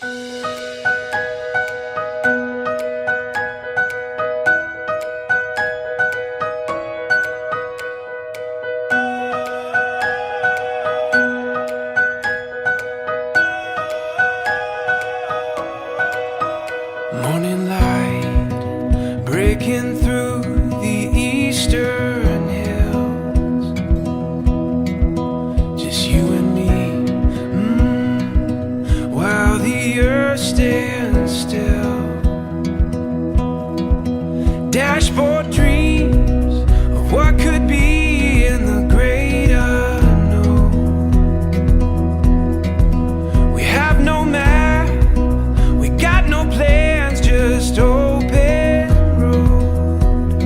Morning light breaking through the eastern hills, just you and me, while the earth stands still. Dashboard dreams of what could be in the great unknown. We have no map, we got no plan, just open road.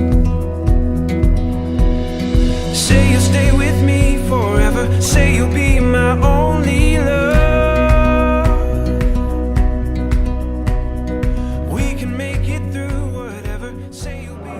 Say you'll stay with me forever, say you'll be my only love. We can make it through whatever, say you'll be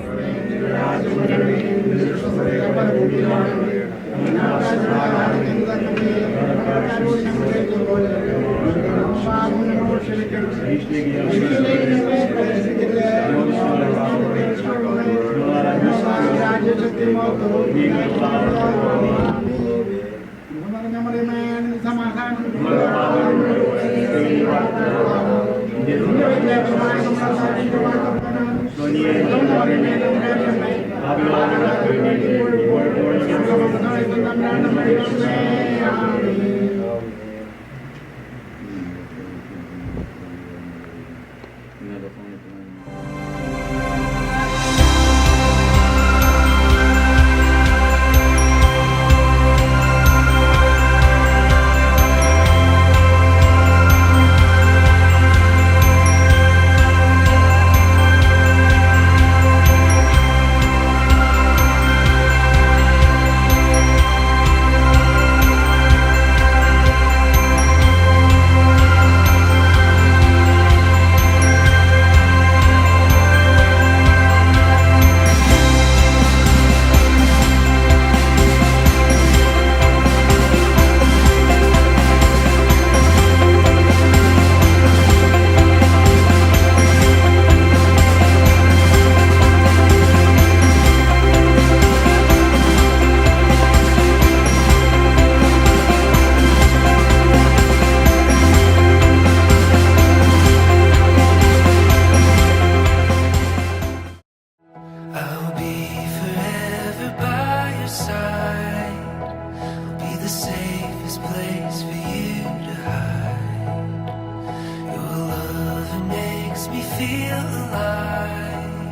feel alive.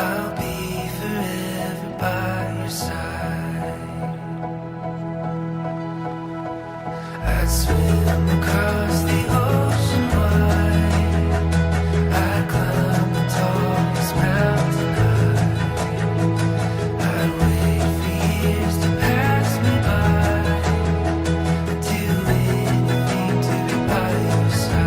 I'll be forever by your side. I'd swim across the ocean wide. I'd climb the tallest mountain high. I'd wait for years to pass me by. I'd do anything to be by your side.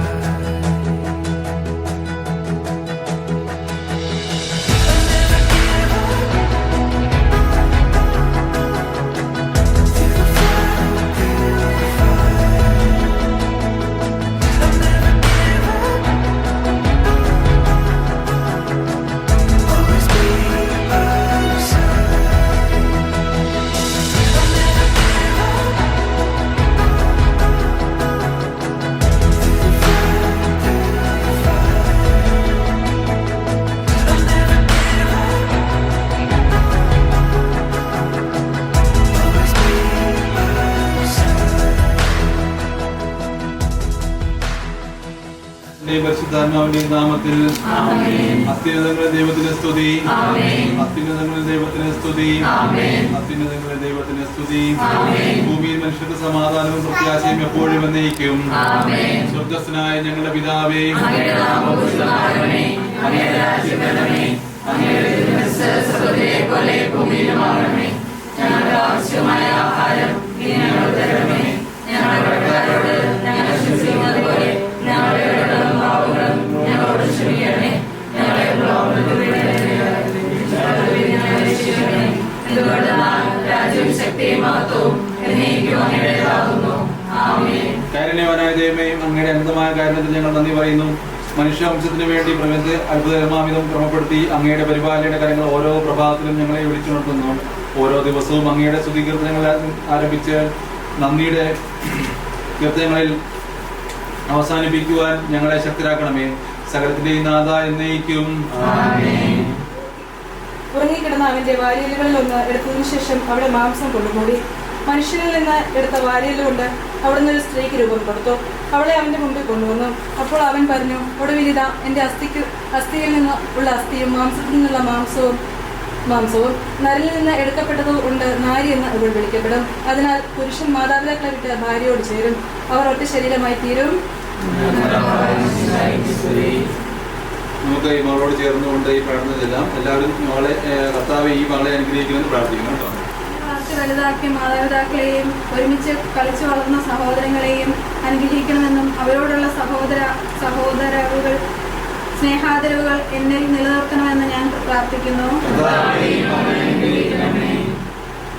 പരിശുദ്ധാത്മാവിന്റെ നാമത്തിൽ അത്യുന്നതങ്ങളുടെ ദൈവത്തിന് സ്തുതി, അത്യുന്നതങ്ങളുടെ ദൈവത്തിന് സ്തുതി, അത്യുന്നതങ്ങളുടെ ദൈവത്തിന് സ്തുതി. ഭൂമിയിൽ മനുഷ്യർക്ക് സമാധാനവും പ്രത്യാശയും എപ്പോഴും എന്നേക്കും. സ്വർഗ്ഗസ്ഥനായ ഞങ്ങളുടെ പിതാവേ, ഞങ്ങളുടെ ആവശ്യമായ ആഹാരം ഞങ്ങൾക്ക് തരണമേ. ഞങ്ങളുടെ കടക്കാരോട് ഞങ്ങൾ ക്ഷമിക്കുന്നത് പോലെ ഞങ്ങളോട് ക്ഷമിക്കണേ. ഞങ്ങളെ രാജ്യവും ശക്തിയും മഹത്വവും എന്നേക്കും അങ്ങയുടേതാകുന്നു. ആമേൻ. കാരുണ്യവാനായ ദൈവമേ, അങ്ങയുടെ അനന്തമായ കാരണത്തിൽ ഞങ്ങൾ നന്ദി പറയുന്നു. മനുഷ്യവംശത്തിന് വേണ്ടി പ്രപഞ്ചത്തെ അത്ഭുതകരമാവിധം ക്രമപ്പെടുത്തി അങ്ങയുടെ പരിപാലനയുടെ കാര്യങ്ങൾ ഓരോ പ്രഭാതത്തിലും ഞങ്ങളെ വിളിച്ചുണർത്തുന്നു. ഓരോ ദിവസവും അങ്ങയുടെ സ്തുതികീർത്തനങ്ങൾ ആരംഭിച്ച് നന്ദിയുടെ കീർത്തനങ്ങളിൽ അവസാനിപ്പിക്കുവാൻ ഞങ്ങളെ ശക്തരാക്കണമേ. സകലത്തിന്റെയും നാഥ എന്നേക്കും. ഉറങ്ങിക്കിടന്ന അവന്റെ വാരിയലുകളിൽ ഒന്ന് എടുത്തതിനു ശേഷം അവിടെ മാംസം കൊണ്ടുകൂടി. മനുഷ്യനിൽ നിന്ന് എടുത്ത വാരിയലുകൊണ്ട് അവിടുന്ന് ഒരു സ്ത്രീക്ക് രൂപം കൊടുത്തു. അവളെ അവന്റെ മുമ്പിൽ കൊണ്ടുവന്നു. അപ്പോൾ അവൻ പറഞ്ഞു, ഒടുവിലിതാ എന്റെ അസ്ഥിയിൽ നിന്ന് ഉള്ള അസ്ഥിയും മാംസത്തിൽ നിന്നുള്ള മാംസവും നരിൽ നിന്ന് എടുക്കപ്പെട്ടത് കൊണ്ട് നാരി എന്ന് ഇവൾ വിളിക്കപ്പെടും. അതിനാൽ പുരുഷൻ മാതാപിതാക്കളെ വിട്ട് ഭാര്യയോട് ചേരും, അവർ ഒറ്റ ശരീരമായി തീരും. നമുക്ക് ഈ മകളോട് ചേർന്നുകൊണ്ട് ഈ പ്രാർത്ഥന ചെല്ലാം. എല്ലാവരും മകളെ കർത്താവ് ഈ മകളെ അനുഗ്രഹിക്കുമെന്ന് പ്രാർത്ഥിക്കുന്നു കേട്ടോ. വലുതാക്കിയ മാതാപിതാക്കളെയും ഒരുമിച്ച് കളിച്ചു വളർന്ന സഹോദരങ്ങളെയും അനുഗ്രഹിക്കണമെന്നും അവരോടുള്ള സഹോദരവുകൾ സ്നേഹാദരവുകൾ എന്നിൽ നിലനിർത്തണമെന്ന് ഞാൻ പ്രാർത്ഥിക്കുന്നു.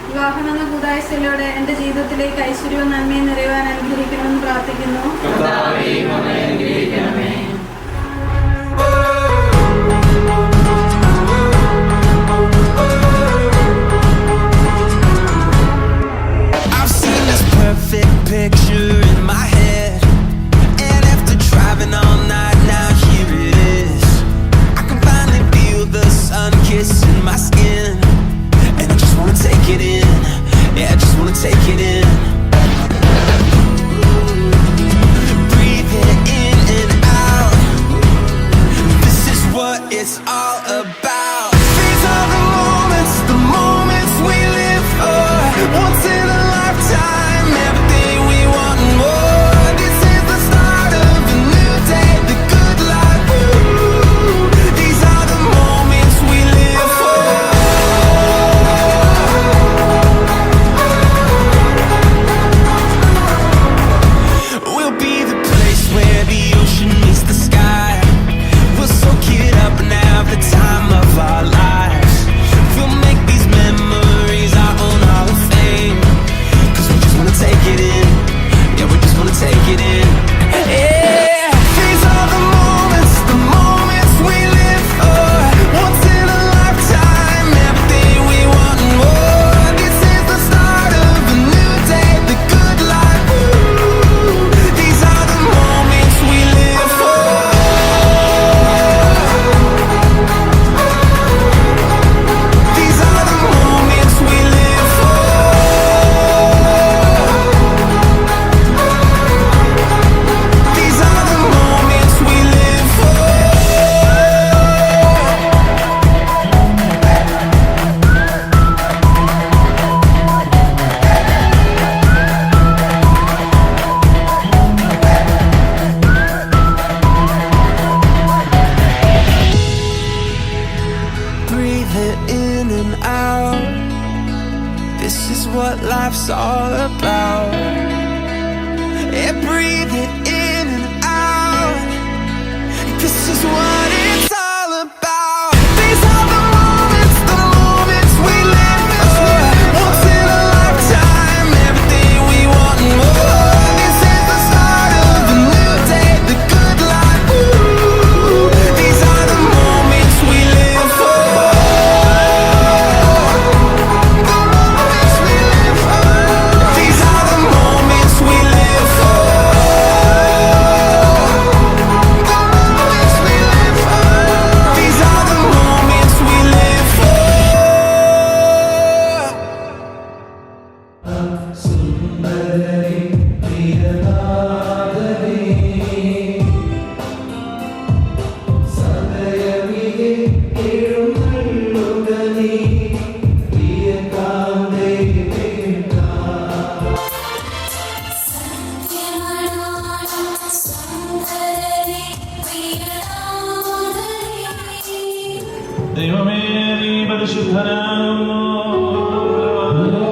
വിവാഹമെന്ന കൂതാശയിലൂടെ എന്റെ ജീവിതത്തിലേക്ക് ഐശ്വര്യവും നന്മയും നിറയുവാൻ അനുഗ്രഹിക്കണമെന്ന് പ്രാർത്ഥിക്കുന്നു. Perfect picture in my head, and after driving all night, now here it is. I can finally feel the sun kissing my skin, and I just wanna take it in. Yeah, I just wanna take it in. Breathe it in and out. This is what it's all about. These are the moments we live for. Once in a lifetime. Life's all about. Yeah, breathe it in and out. This is what it's all about. These are the moments we live for. Once in a lifetime, everything we want and more. This is the start of a new day, the good life. Ooh, these are the moments we live for. ദൈവമേ, നീ പരിശുദ്ധനാകുന്നു. ഞങ്ങളുടെ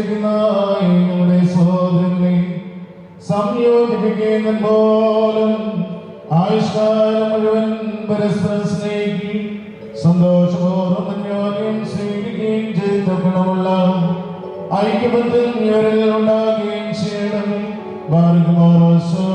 ഒരുമിച്ചിരിക്കുന്ന നമ്മുടെ സഹോദരങ്ങളെ സംയോജിപ്പിക്കുന്ന പോലും ആയുഷ്കാലം മുഴുവൻ പരസ്പരം സ്നേഹിക്കുകയും സന്തോഷപൂർവ്വം അന്യോന്യം സ്വീകരിക്കുകയും ചെയ്ത ഗുണമുള്ള ഐക്യബന്ധം ഇവരിൽ ഉണ്ടാകുകയും ചെയ്യണം. മാർഗമോറോസോ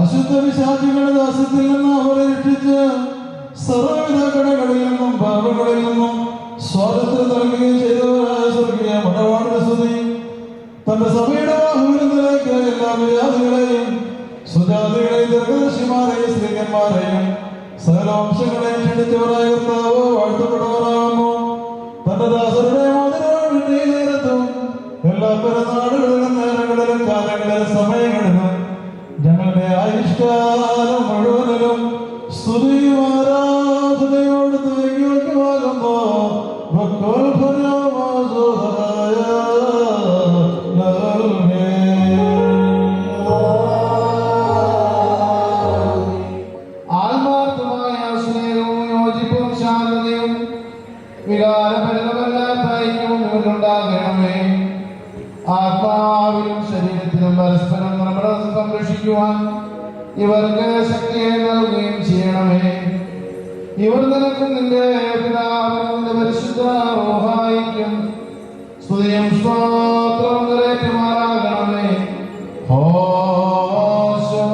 അശുദ്ധവിശാചികളുടെ ദാസ്യത്തിൽ നിന്ന് അവരെ രക്ഷിച്ച് സർവ്വവിധ കടകളിൽ നിന്നും പാപങ്ങളിൽ നിന്നും സ്വാതന്ത്ര്യം നൽകുകയും ചെയ്തവരായ സ്വർഗീയ മണവാളുടെ സ്തുതി. തന്റെ സഭയുടെ വാഹുവിനത്തിലേക്ക് എല്ലാ വിജാതികളെയും സുജാതികളെയും ദീർഘദർശിമാരെയും സ്ത്രീകന്മാരെയും സകല വംശങ്ങളെയും ക്ഷണിച്ചവരായ കർത്താവ് വാഴ്ത്തപ്പെടുവാനാകുന്നു. തന്റെ ദാസരുടെ മോചനവും നേരത്തും എല്ലാ പെരുന്നാളുകളിലും നേരങ്ങളിലും കാലങ്ങളിലും സമയങ്ങളിലും ഞങ്ങളുടെ ആയുഷ്കാലം മുഴുവനിലും സ്തുതിയും ആരാധനയോട് യോഗ്യമാകുന്നു. ആത്മാർത്ഥമായ സ്നേഹവും യോജിപ്പും ശാന്തതയും വികാരപരിതമല്ലാത്ത ഐക്യവും ഇവരുണ്ടാകണമേ. ആത്മാവിലും ശരീരത്തിലും പരസ്പരം നമ്മുടെ സംരക്ഷിക്കുവാൻ ഇവർക്ക് ശക്തിയെ നൽകുകയും ചെയ്യണമേ. ഇവർ നിനക്കും നിന്റെ പിതാവിനും നിന്റെ പരിശുദ്ധ റൂഹായിക്കും സ്തുതിയും സ്തോത്രവും നിറേറ്റുമാറാകണമേ. ഹോശം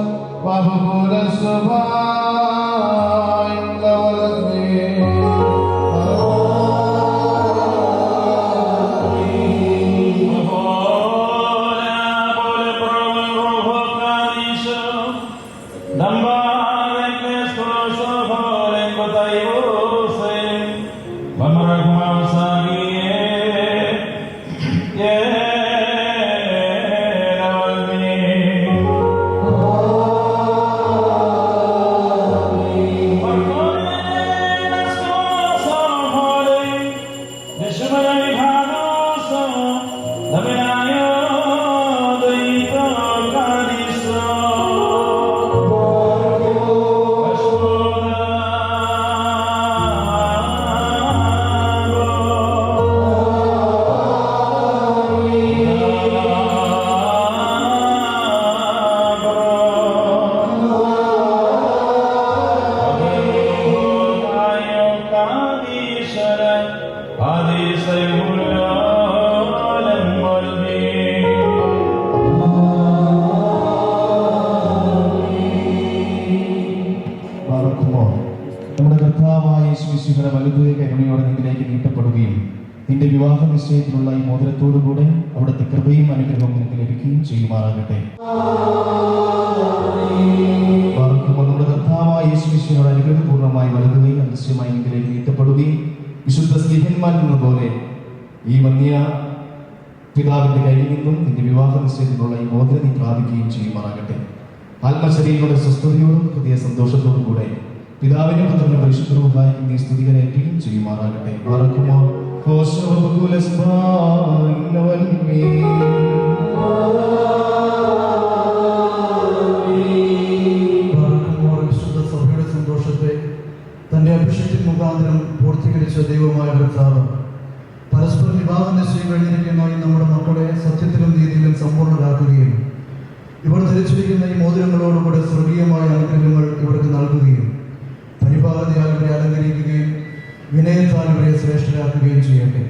നമ്മുടെ കർത്താവായ യേശുമിശിഹായുടെ വലുതുക കരുണയോടെ നിന്നിലേക്ക് നീട്ടപ്പെടുകയും നിന്റെ വിവാഹ നിശ്ചയത്തിലുള്ള ഈ മോതിരത്തോടുകൂടെ അവിടുത്തെ കൃപയും അനുഗ്രഹവും നിനക്ക് ലഭിക്കുകയും ചെയ്യുമാറാകട്ടെ. നമ്മുടെ കർത്താവായ യേശുമിശിഹായുടെ അനുഗ്രഹപൂർണ്ണമായി വലുതുകയും അദൃശ്യമായി നിന്നിലേക്ക് നീട്ടപ്പെടുകയും വിശുദ്ധ സ്നേഹന്മാരിൽ നിന്നപോലെ ഈ വന്യ പിതാവിന്റെ കയ്യിൽ നിന്നും നിന്റെ വിവാഹ നിശ്ചയത്തിലുള്ള ഈ മോതിരം നീ പ്രാപിക്കുകയും ചെയ്യുമാറാകട്ടെ. ആത്മശരീരങ്ങളുടെ സ്വസ്ഥതയോടും ഹൃദയ സന്തോഷത്തോടും കൂടെ പിതാവിന്റെ പുത്രന്റെ പരിശുദ്ധ റൂഹായിക്കും നീ സ്തുതികരേറ്റുകയും ചെയ്യുമാറാകട്ടെ. വിശുദ്ധ സഭയുടെ സന്തോഷത്തെ തന്റെ അഭിഷേകത്തിൻ മുഖാന്തരം പൂർത്തീകരിച്ച ദൈവമായ കർത്താവ് പരസ്പര വിവാഹ നിശ്ചയം കഴിഞ്ഞിരിക്കുന്ന ഈ നമ്മുടെ മക്കളെ സത്യത്തിലും നീതിയിലും സമ്പൂർണ്ണരാക്കുകയും ഇവർ ധരിച്ചിരിക്കുന്ന ഈ മോതിരങ്ങളോടുകൂടെ സ്വർഗീയമായ അനുഗ്രഹങ്ങൾ ഇവർക്ക് നൽകുകയും പരിപാലനയാൽ ഇവരെ അലങ്കരിക്കുകയും വിനയത്താൽ ഇവരെ ശ്രേഷ്ഠരാക്കുകയും ചെയ്യട്ടെ.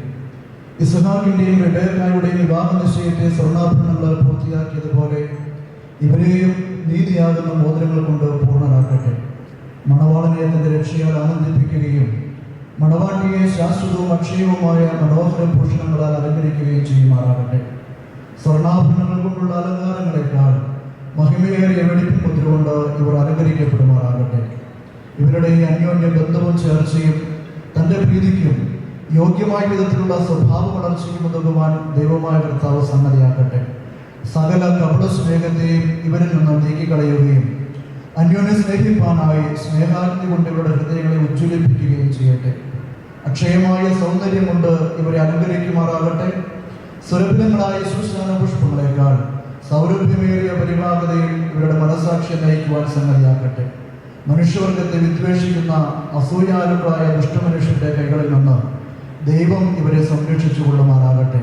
ഇസ്ഹാക്കിന്റെയും റെബേക്കായുടെയും വിവാഹ നിശ്ചയത്തെ സ്വർണ്ണാഭരണങ്ങളാൽ പൂർത്തിയാക്കിയതുപോലെ ഇവരെയും നീതിയാകുന്ന മോതിരങ്ങൾ കൊണ്ട് പൂർണ്ണരാക്കട്ടെ. മണവാളനെ തന്റെ രക്ഷയാൽ ആനന്ദിപ്പിക്കുകയും മണവാട്ടിയെ ശാശ്വതവും അക്ഷയവുമായ മനോഹര ഭൂഷണങ്ങളാൽ അലങ്കരിക്കുകയും ചെയ്യുമാറാകട്ടെ. സ്വർണ്ണാഭരണങ്ങൾ കൊണ്ടുള്ള അലങ്കാരങ്ങളെക്കാൾ മഹിമയേറിയ വെടിപ്പും മുദ്ര കൊണ്ട് ഇവർ അലങ്കരിക്കപ്പെടുമാറാകട്ടെ. ഇവരുടെ ഈ അന്യോന്യ ബന്ധവും ചേർച്ചയും തൻ്റെ പ്രീതിക്കും യോഗ്യമായ വിധത്തിലുള്ള സ്വഭാവ വളർച്ചയ്ക്കും ഉതകുവാൻ ദൈവമായ കർത്താവ് സമ്മതിയാക്കട്ടെ. സകല കപട സ്നേഹത്തെയും ഇവരിൽ നിന്നും നീക്കിക്കളയുകയും അന്യോന്യ സ്നേഹിപ്പാനായി സ്നേഹാഗ്നി കൊണ്ട് ഇവരുടെ ഹൃദയങ്ങളെ ഉജ്ജ്വലിപ്പിക്കുകയും ചെയ്യട്ടെ. അക്ഷയമായ സൗന്ദര്യം കൊണ്ട് ഇവരെ അലങ്കരിക്കുമാറാകട്ടെ. സുരഭിതങ്ങളായ ശ്മശാന പുഷ്പങ്ങളെക്കാൾ സൗരഭ്യമേറിയ പരിപാകതയിൽ ഇവരുടെ മനസാക്ഷി നയിക്കുവാൻ സംഗതിയാക്കട്ടെ. മനുഷ്യവർഗത്തെ വിദ്വേഷിക്കുന്ന അസൂയാലുക്കളായ ദുഷ്ടമനുഷ്യന്റെ കൈകളിൽ നിന്ന് ദൈവം ഇവരെ സംരക്ഷിച്ചു കൊള്ളുമാറാകട്ടെ.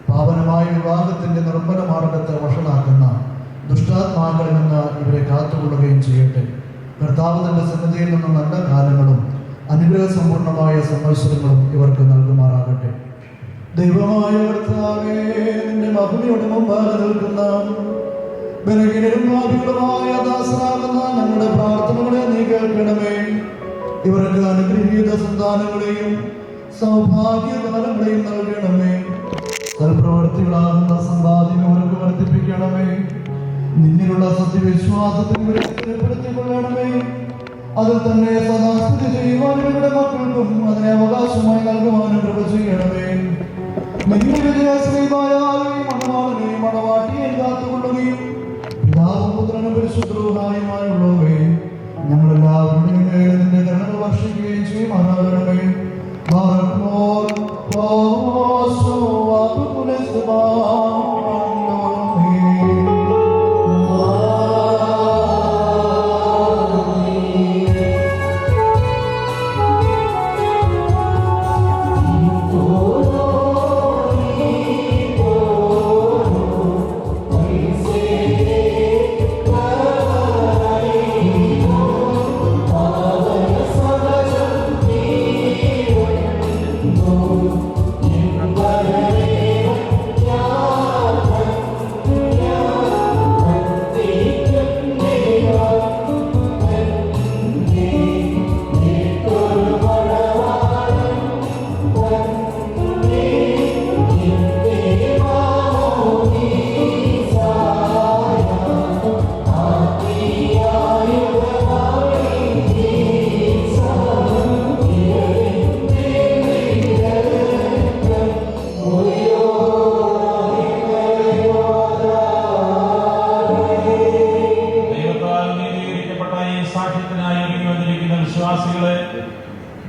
പാവനമായ വിവാഹത്തിന്റെ നിർമ്മല മാർഗത്തെ വഷളാക്കുന്ന ദുഷ്ടാത്മാക്കളിൽ നിന്ന് ഇവരെ കാത്തുകൊള്ളുകയും ചെയ്യട്ടെ. കർത്താവ് തന്റെ സന്നിധിയിൽ നിന്ന് നല്ല കാലങ്ങളും അനുഗ്രഹസമ്പൂർണമായ സംവത്സരങ്ങളും ഇവർക്ക് നൽകുമാറാകട്ടെ. ദൈവമായ കർത്താവേ, നിന്റെ മഹിമയുടെ മുമ്പാകെ നിൽക്കുന്ന ബലഹീനരും പാപികളുമായ ദാസരാകുന്ന ഞങ്ങളുടെ പ്രാർത്ഥനകളെ നീ കേൾക്കണമേ. ഇവർക്ക് അനുഗ്രഹീത സന്താനങ്ങളെയും സൗഭാഗ്യകാലങ്ങളെയും നൽകണമേ. സൽപ്രവർത്തികളാകുന്ന സമ്പാദ്യം ഇവർക്ക് വർദ്ധിപ്പിക്കണമേ. നിന്നിലുള്ള സത്യവിശ്വാസത്തിൽ ഇവരെ സ്ഥിരപ്പെടുത്തിക്കൊള്ളണമേ. അതിൽ തന്നെ സദാസ്ഥിതി ചെയ്യുവാനും ഇവരുടെ മക്കൾക്കും അതിനെ അവകാശമായി നൽകുവാനും കൃപ ചെയ്യണമേ. നിന്റെ വിജയശ്രീമായാൽ ഈ മണവാളനെയും മണവാട്ടിയെയും കാത്തുകൊള്ളുകയും പിതാവും പുത്രനും പരിശുദ്ധവുമായുള്ളവേ ഞങ്ങളെല്ലാവരുടെയും മേൽ നിന്റെ കരുണ വർഷിക്കുകയും ചെയ്യുമാറാകണമേ.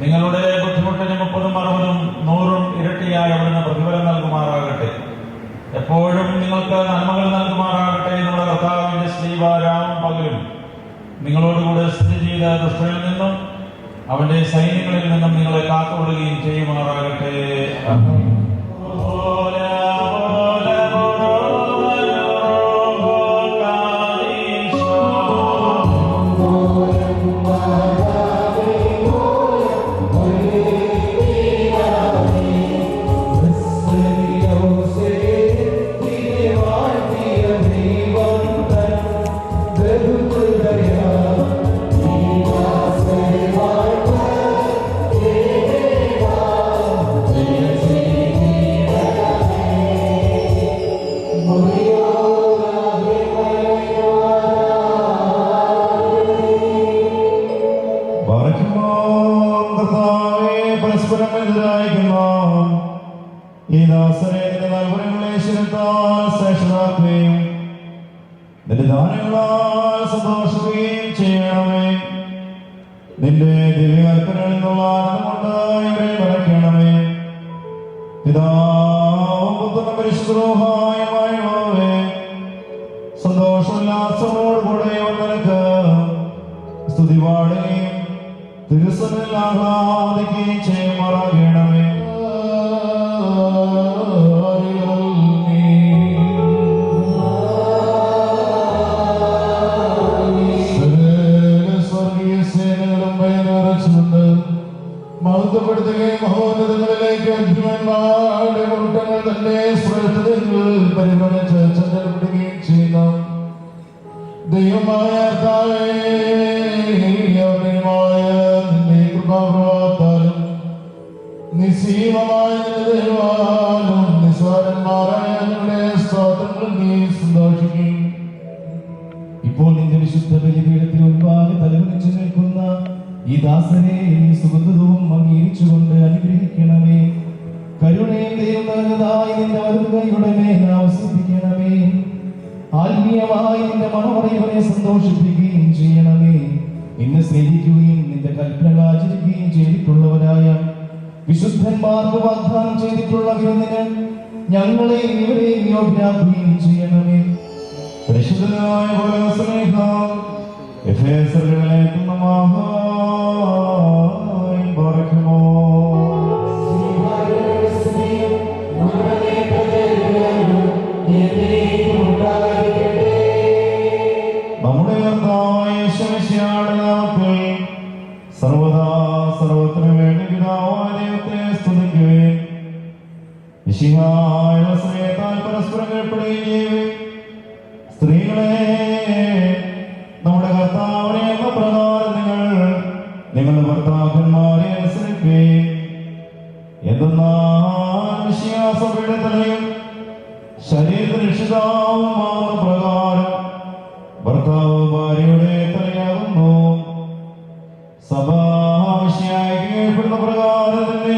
നിങ്ങളുടെ ബുദ്ധിമുട്ടിന് 30, 60, 100 ഇരട്ടിയായി അവിടുന്ന് പ്രതിഫലം നൽകുമാറാകട്ടെ. എപ്പോഴും നിങ്ങൾക്ക് നന്മകൾ നൽകുമാറാകട്ടെ. നമ്മുടെ കർത്താവിന്റെ ശ്രീവാരാവും പകലും നിങ്ങളോടുകൂടെ സ്ഥിതി ചെയ്ത ദുഷ്ടനിൽ നിന്നും അവന്റെ സൈന്യങ്ങളിൽ നിന്നും നിങ്ങളെ കാത്തുകൊള്ളുകയും ചെയ്യുമാറാകട്ടെ. ഈ ദാസനെ നിന്റെ നൽവരങ്ങളെ ശിരത്താൽ ശ്രേഷ്ഠരാക്കുകയും നിന്റെ ദാനങ്ങളാൽ സന്തോഷിക്കുകയും ചെയ്യണമേ. നിന്റെ ദിവ്യകൽപ്പനകളിൽ നിന്നുള്ള ആനന്ദം കൊണ്ട് ഇവരെ നിറയ്ക്കണമേ. പിതാവും പുത്രനും പരിശുദ്ധവുമായുള്ളവരെ സന്തോഷോല്ലാസത്തോടുകൂടെ നിനക്ക് സ്തുതി പാടുകയും തിരുസന്നിധിയിൽ ആഹ്ലാദിക്കുകയും ചെയ്യുമാറാകണമേ. മഹത്വപ്പെടുത്തുകയും മഹോന്നതങ്ങളിലേക്ക് അഭിമാന്മാരുടെ കൂട്ടങ്ങൾ തന്നെ ശ്രേഷ്ഠതകൾ പരിഗണിച്ച് ചഞ്ചലപ്പെടുകയും ചെയ്യുന്ന ദൈവമായ നിന്റെ കൃപാപ്രഭാവത്താലും ദൈവമായ ദൈവാനും നിസ്സാരന്മാരായ ഞങ്ങളുടെ സ്തോത്രങ്ങൾ നീ സന്തോഷിക്കും. ഇപ്പോൾ നിന്റെ വിശുദ്ധ ബലിപീഠത്തിൽ മുൻപാകെ തലകുനിച്ചു നിൽക്കുന്ന ഈ ദാസനെ ഈ സുഗന്ധവും അംഗീകരിച്ചുകൊണ്ട് അനുഗ്രഹിക്കണമേ. കരുണയും ദൈവം നൽകുന്നതായി നിന്റെ വലതുകൈയുടെ മേൽ ആവസിപ്പിക്കണമേ. ആത്മീയമായി നിന്റെ മണമറയവരെ സന്തോഷിപ്പിക്കുകയും ചെയ്യണമേ. നിന്നെ സ്നേഹിക്കുകയും നിന്റെ കൽപ്പനകൾ ആചരിക്കുകയും ചെയ്തിട്ടുള്ളവരായ വിശുദ്ധന്മാർക്ക് വാഗ്ദാനം ചെയ്തിട്ടുള്ള വിരുന്നിന് ഞങ്ങളെയും ഇവരെയും യോഗ്യരാക്കുകയും ചെയ്യണമേ. പരിശുദ്ധനായ പരമസ്നേഹം എഫേസറിലേക്കുന്ന മഹാൻ പാർക്കുമോ. നമ്മുടെ കർത്താവായ യേശുമിശിഹായുടെ നാമത്തിൽ സർവദാ സർവത്തിനു വേണ്ടി പിതാവായ ദൈവത്തെ സ്തുതിക്കുകയും മിശിഹായ സ്നേഹത്താൽ പരസ്പരം കീഴ്പ്പെടുകയും ചെയ്യുകയും സ്ത്രീകളെ നമ്മുടെ കർത്താവിനെ എന്ന പ്രകാരം നിങ്ങളുടെ ഭർത്താക്കന്മാരെ അനുസരിക്കുകയും എന്തെന്നാൽ മിശിഹാസഭയുടെ തലയും ശരീരത്തിൽ രക്ഷിതാവുമാകുന്ന പ്രകാരം ഭർത്താവ് ഭാര്യയുടെ തലയാകുന്നു. സഭാവിഷയായി കീഴ്പ്പെടുന്ന പ്രകാരം തന്നെ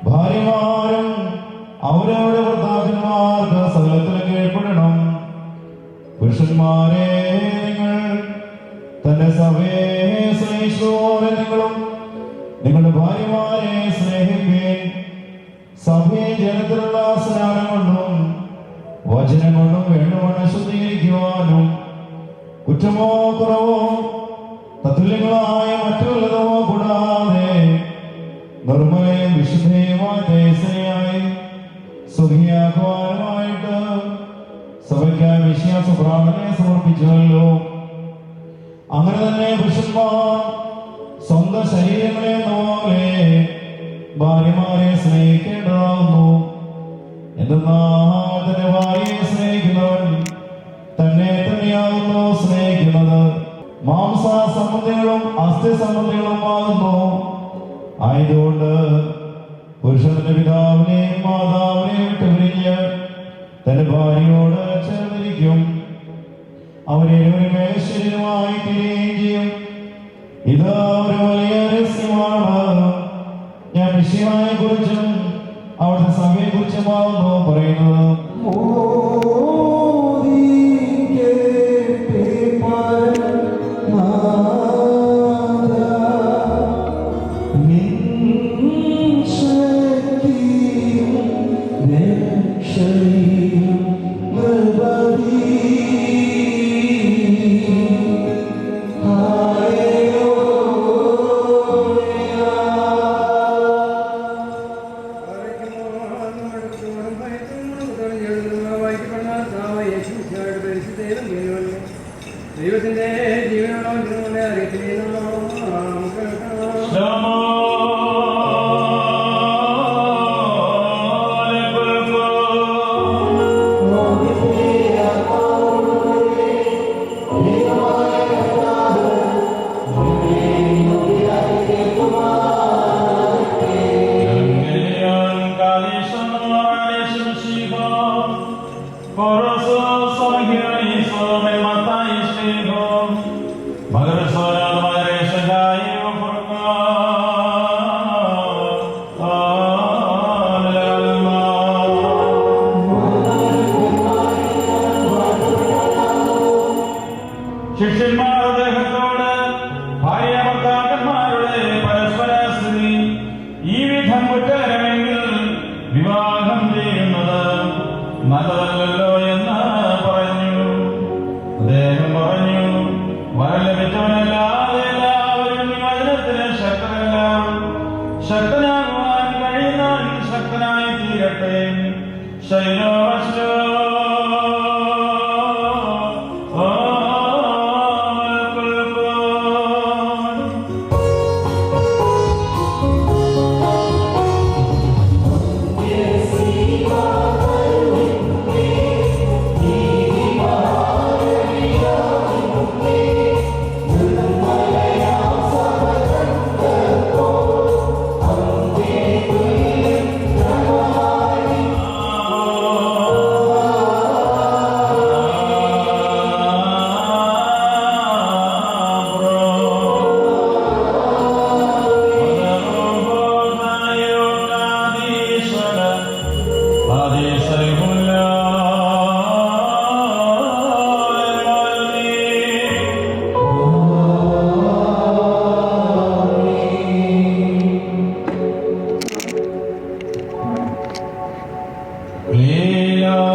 ഭാര്യമാരും അവരവരുടെ ഭർത്താക്കന്മാർക്ക് സകലത്തിലും കീഴ്പ്പെടണം. പുരുഷന്മാരെ നിങ്ങൾ തന്റെ സഭയെ സ്നേഹിച്ചതുപോലെ നിങ്ങളും നിങ്ങളുടെ ഭാര്യമാരെ സ്നേഹിക്കുകയും സഭയെ ജനത്തിലുള്ള സ്നാനം കൊണ്ടും വചനം കൊണ്ടും വേണ്ടുവണ്ണം ശുദ്ധീകരിക്കുവാനും കുറ്റമോ കുറവോ തത്തുല്യങ്ങളായ മറ്റു വല്ലതമോ കൂടാതെ നിർമ്മലയും വിശുദ്ധയുമായ ദേശീയായി സുഖിയാക്കുവാനുമായിട്ട് സഭയ്ക്കായി വിശ്വാസ പ്രാർത്ഥനയെ സമർപ്പിച്ചുവല്ലോ. അങ്ങനെ തന്നെ പുരുഷന്മാർ സ്വന്തം ശരീരങ്ങളെ പോലെ ഭാര്യമാരെ സ്നേഹിക്കേണ്ടതാകുന്നു. എന്തെന്നാൽ തന്റെ ഭാര്യയെ സ്നേഹിക്കുന്നവൻ തന്നെ തന്നെയാകുന്നു സ്നേഹിക്കുന്നത്. മാംസ സംബന്ധികളും അസ്ഥി സംബന്ധികളും ആകുന്നു. ആയതുകൊണ്ട് പുരുഷന്റെ പിതാവിനെയും മാതാവിനെയും വിട്ടുപിരിഞ്ഞ് തന്റെ ഭാര്യയോട് ചേർന്നിരിക്കും. അവരൊരു ശരീരമായി തീരുകയും ചെയ്യും. ഇത് ഒരു വലിയ രഹസ്യമാണ്. ഞാൻ മിശിഹായെ കുറിച്ചും അവിടുത്തെ സഭയെ കുറിച്ചുമാകുന്നു പറയുന്നത്. ദൈവത്തിന്റെ ജീവനോളം നിങ്ങളെ അറിയിച്ചിരുന്നു. ശിഷ്യന്മാർ അദ്ദേഹത്തോട് ഭാര്യ ഭർത്താക്കന്മാരുടെ പരസ്പര സ്ത്രീ ഈ വിധം കുറ്റകരമെങ്കിൽ വിവാഹം ചെയ്യുന്നത് നല്ലതല്ലല്ലോ എന്ന് പറഞ്ഞു. അദ്ദേഹം പറഞ്ഞു, വരം ലഭിച്ചവനല്ലാതെ എല്ലാവരും ഈ വചനത്തിന് ശക്തരല്ല. ശക്തനാകുവാൻ കഴിയുന്നവൻ ശക്തനായി തീരട്ടെ. ശൈലോവശോ Yeah. Yes,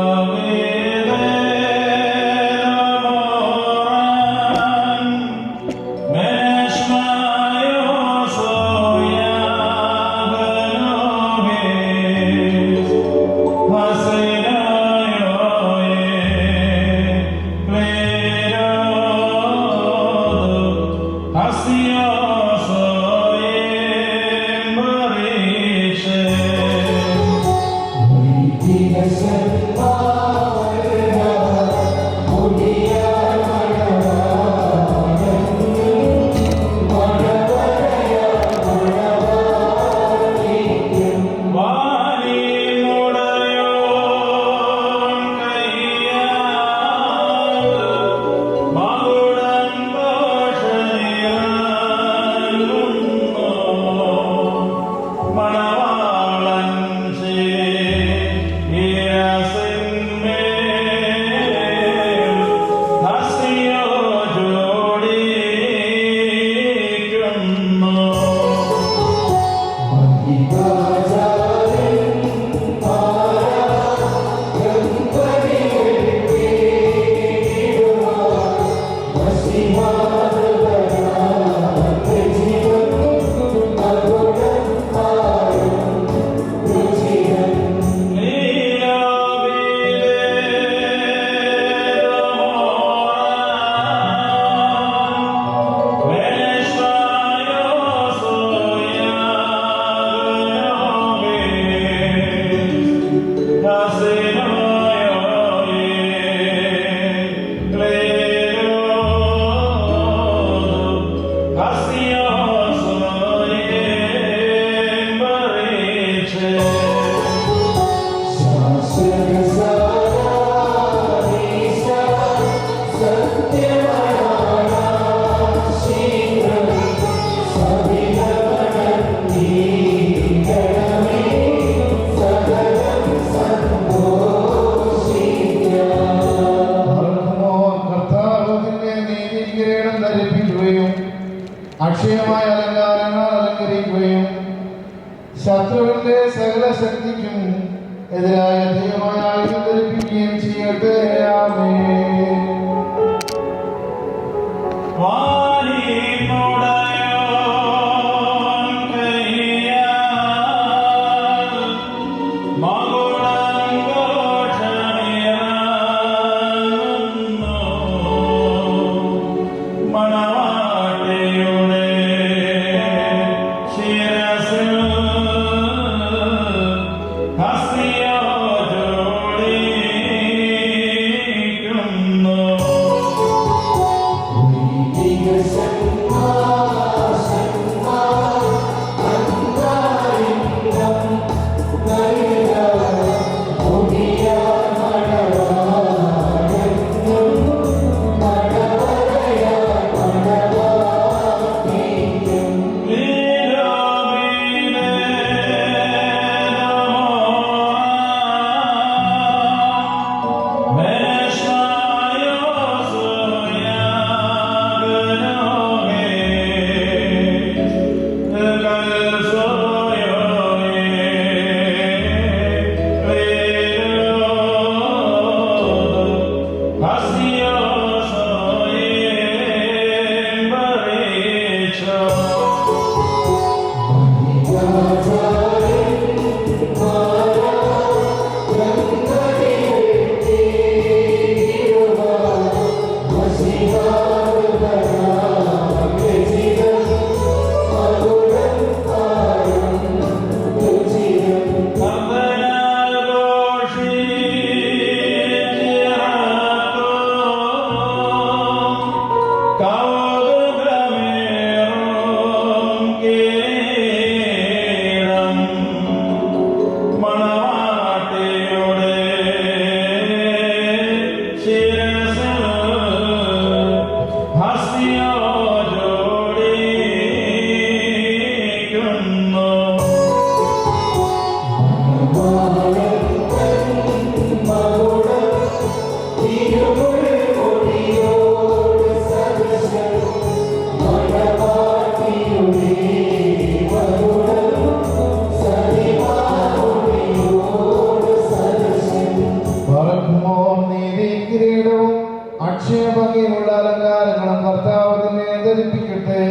അതിശയഭംഗിയുള്ള അലങ്കാരങ്ങളും കർത്താവ് നിന്നെ ധരിപ്പിക്കട്ടെ.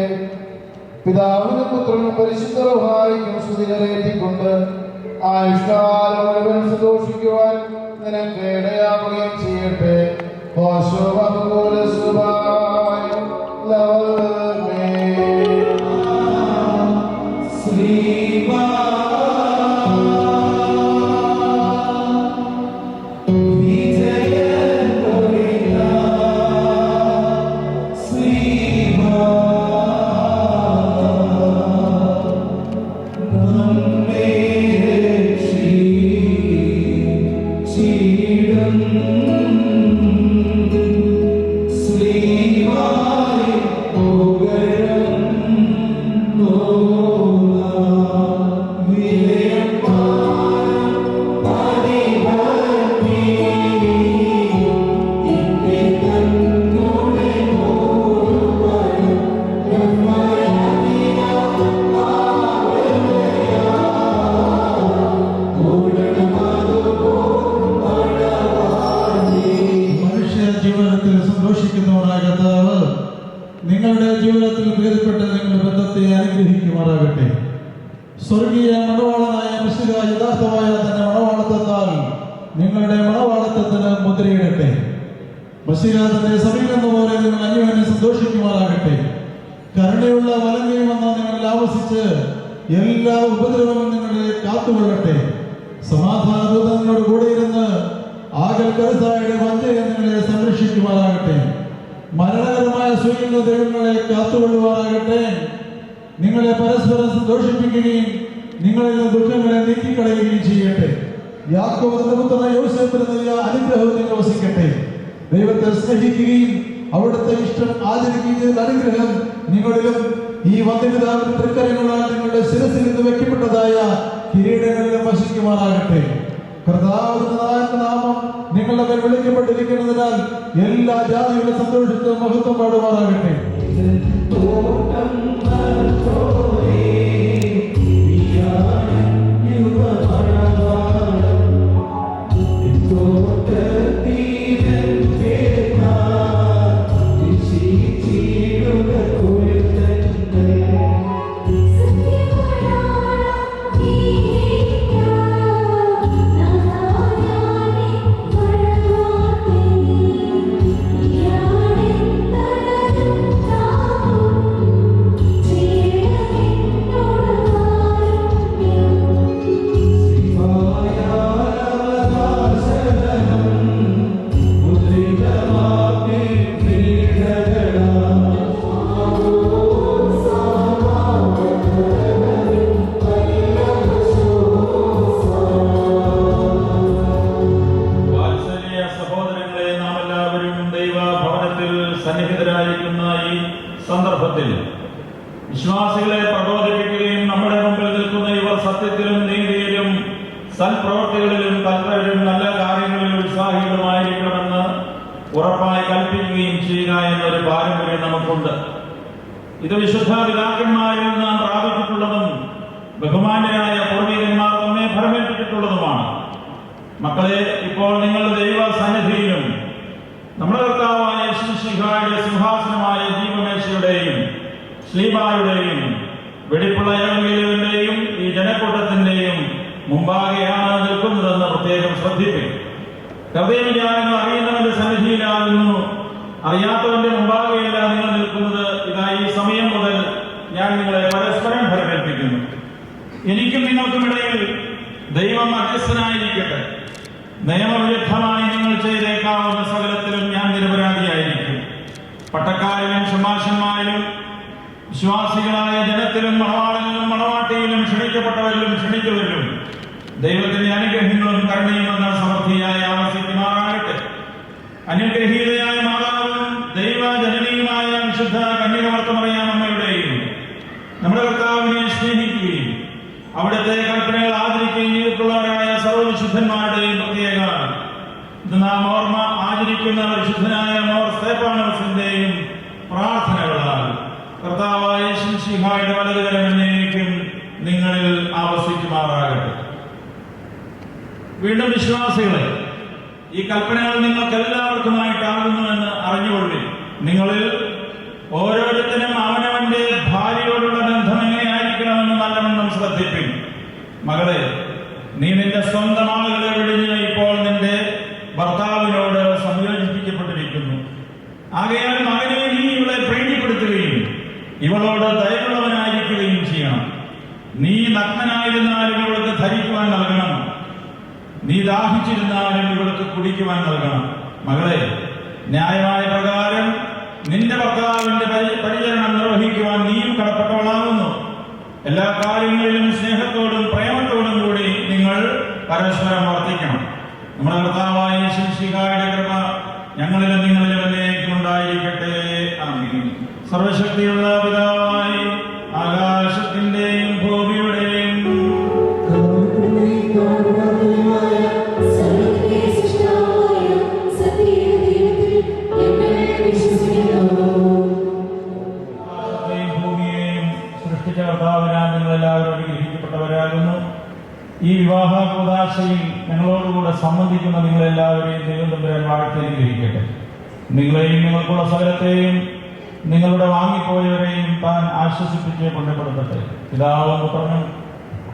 പിതാവിനും പുത്രനും പരിശുദ്ധ റൂഹായിക്കും സ്തുതി കരേറ്റിക്കൊണ്ട് ആയുഷ്കാലം മുഴുവൻ സന്തോഷിക്കുവാൻ നിനക്ക് ഇടയാവുകയും ചെയ്യട്ടെ. നിങ്ങളുടെ ജീവിതത്തിൽ ഭേദപ്പെട്ട് നിങ്ങളുടെ ബന്ധത്തെ അനുഗ്രഹിക്കുമാറാകട്ടെ. സ്വർഗീയ മണവാളനായ മിശിഹ യഥാർത്ഥമായ തന്റെ മണവാളത്വത്താൽ നിങ്ങളുടെ മണവാളത്വത്തിന് മുദ്രയിടട്ടെ. മിശിഹ തന്റെ സഭയിലെന്ന പോലെ നിങ്ങൾ അന്യോന്യം സന്തോഷിക്കുമാറാകട്ടെ. കരുണയുള്ള വലങ്കയുമെന്ന് നിങ്ങളിൽ ആവസിച്ച് എല്ലാ ഉപദ്രവങ്ങളും നിങ്ങളെ കാത്തുകൊള്ളട്ടെ. സമാധാനദൂതൻ നിങ്ങളുടെ കൂടെ ഇരുന്ന് ആകൽ കരുസായുടെ വഞ്ചയെ നിങ്ങളെ സംരക്ഷിക്കുമാറാകട്ടെ. മരണകരമായ സ്വീകരണ ദൈവങ്ങളെ കാത്തുകൊള്ളുവാറാകട്ടെ. നിങ്ങളെ പരസ്പരം സന്തോഷിപ്പിക്കുകയും നിങ്ങളിൽ ദുഃഖങ്ങളെ നീക്കിക്കളയുകയും ചെയ്യട്ടെ. യാക്കോബിന്റെ പുത്രനായ യോസേഫിന് നൽകിയ അനുഗ്രഹവും നിങ്ങൾ വസിക്കട്ടെ. ദൈവത്തെ സ്നേഹിക്കുകയും അവിടുത്തെ ഇഷ്ടം ആചരിക്കുകയും ചെയ്ത അനുഗ്രഹം നിങ്ങളിലും ഈ വന്ധ്യപിതാവിന്റെ തൃക്കരങ്ങളാൽ നിങ്ങളുടെ ശിരസിൽ നിന്ന് വെക്കപ്പെട്ടതായ കിരീടങ്ങളിലും വസിക്കുമാറാകട്ടെ. കർത്താവിന്റെ നാമം നിങ്ങളുടെ മേൽ വിളിക്കപ്പെട്ടിരിക്കുന്നതിനാൽ എല്ലാ ജാതികളും സന്തോഷിച്ച് മഹത്വം പാടുമാറാകട്ടെ. സന്നിഹിതരായിരിക്കുന്ന ഈ സന്ദർഭത്തിൽ വിശ്വാസികളെ പ്രബോധിപ്പിക്കുകയും നമ്മുടെ മുമ്പിൽ നിൽക്കുന്ന ഇവർ സത്യത്തിലും നീതിയിലും സൽപ്രവർത്തികളിലും തൽപരരും നല്ല കാര്യങ്ങളിലും ഉത്സാഹികളുമായിരിക്കണമെന്ന് ഉറപ്പായി കൽപ്പിക്കുകയും ചെയ്യുക എന്നൊരു പാരമ്പര്യം നമുക്കുണ്ട്. ഇത് വിശുദ്ധ പിതാക്കന്മാരിൽ നാം പ്രാപിച്ചിട്ടുള്ളതും ബഹുമാന്യരായ പൂർവികന്മാർ നമ്മെ ഫലമേൽപ്പിച്ചിട്ടുള്ളതുമാണ്. മക്കളെ, ഇപ്പോൾ നിങ്ങളുടെ ദൈവ സന്നിധിയിലും നമ്മുടെ കർത്താവായ യേശുമിശിഹായുടെ സിംഹാസനമായ ജീവമേശയുടെയും ശ്ലീബായുടെയും വെടിപ്പുള്ള എവങ്കേലിയന്റെയും ഈ ജനക്കൂട്ടത്തിന്റെയും മുമ്പാകെയാണ് നിൽക്കുന്നതെന്ന് പ്രത്യേകം ശ്രദ്ധിക്കും. ഹൃദയവിചാരങ്ങൾ അറിയുന്നവന്റെ സന്നിധിയിലാകുന്നു, അറിയാത്തവന്റെ മുമ്പാകെയല്ല നിങ്ങൾ നിൽക്കുന്നത്. ഇതാ ഈ സമയം മുതൽ ഞാൻ നിങ്ങളെ പരസ്പരം ഫലമേൽപ്പിക്കുന്നു. എനിക്കും നിങ്ങൾക്കുമിടയിൽ ദൈവം മധ്യസ്ഥനായിരിക്കട്ടെ. നിയമവിരുദ്ധമായി നിങ്ങൾ ചെയ്തേക്കാവുന്ന സകലത്തിലും ഞാൻ നിരപരാധിയായിരിക്കും. പട്ടക്കാരിലും ശമാശന്മാരിലും വിശ്വാസികളായ ജനത്തിലും മണവാളിലും മണവാട്ടിയിലും ക്ഷണിക്കപ്പെട്ടവരിലും ക്ഷണിച്ചവരിലും ദൈവത്തിന്റെ അനുഗ്രഹങ്ങളും കരുണയും എന്ന സമൃദ്ധിയായി ആവസിക്കുമാറാകട്ടെ. അനുഗ്രഹീതയായ മാതാവും ദൈവജനനിയുമായ വിശുദ്ധ കന്യകമർത്തമറിയാമമ്മയുടെയും നമ്മുടെ കർത്താവിനെ സ്നേഹിക്കുകയും അവിടുത്തെ കൽപ്പനകൾ ആചരിക്കുകയും ചെയ്തിട്ടുള്ളവരായ സർവ്വവിശുദ്ധന്മാരുടെയും പ്രത്യേക നാം ഓർമ്മ ആചരിക്കുന്ന വിശുദ്ധനായ മോർ സ്തേഫാനോസിന്റെയും പ്രാർത്ഥനകളാൽ കർത്താവായ യേശുമിശിഹായുടെ വലതുകരം എന്നേക്കും നിങ്ങളിൽ ആവസിക്കുമാറാകട്ടെ. വീണ്ടും വിശ്വാസികളെ, ഈ കൽപ്പനകൾ നിങ്ങൾക്ക് എല്ലാവർക്കുമായിട്ടാകുന്നുവെന്ന് അറിഞ്ഞുകൊള്ളുക. കൊടുത്ത് കുടിക്കുവാൻ നൽകണം. മകളെ, ന്യായമായ പ്രകാരം നിന്റെ ഭർത്താവിന്റെ പരിചരണം നിർവഹിക്കുവാൻ നീയും കടപ്പെട്ടവളാകുന്നു. എല്ലാ കാര്യങ്ങളിലും സ്നേഹത്തോടും പ്രേമത്തോടും കൂടി നിങ്ങൾ പരസ്പരം വർത്തിക്കണം. നമ്മുടെ കർത്താവായ യേശുമിശിഹായുടെ കൃപ ഞങ്ങളിലും നിങ്ങളിലും എന്നേക്കും ഉണ്ടായിരിക്കട്ടെ. ആമേൻ. സർവശക്തിയുള്ള പിതാവായി ആകാശത്തിന്റെയും ഭൂമിയുടെയും ഭൂമിയെയും സൃഷ്ടിച്ച കർത്താവിനാൽ നിങ്ങളെല്ലാവരും അനുഗ്രഹിക്കപ്പെട്ടവരാകുന്നു. ഈ വിവാഹ കൂദാശയിൽ ഞങ്ങളോടുകൂടെ സംബന്ധിക്കുന്ന നിങ്ങളെല്ലാവരെയും ദൈവം തമ്പുരാൻ വാഴ്ത്തി അനുഗ്രഹിക്കട്ടെ. നിങ്ങളെയും നിങ്ങൾക്കുള്ള സകലത്തെയും നിങ്ങളുടെ വാങ്ങിപ്പോയവരെയും താൻ ആശ്വസിപ്പിച്ച് കൊണ്ടപ്പെടുത്തട്ടെ. പിതാവും പുത്രനും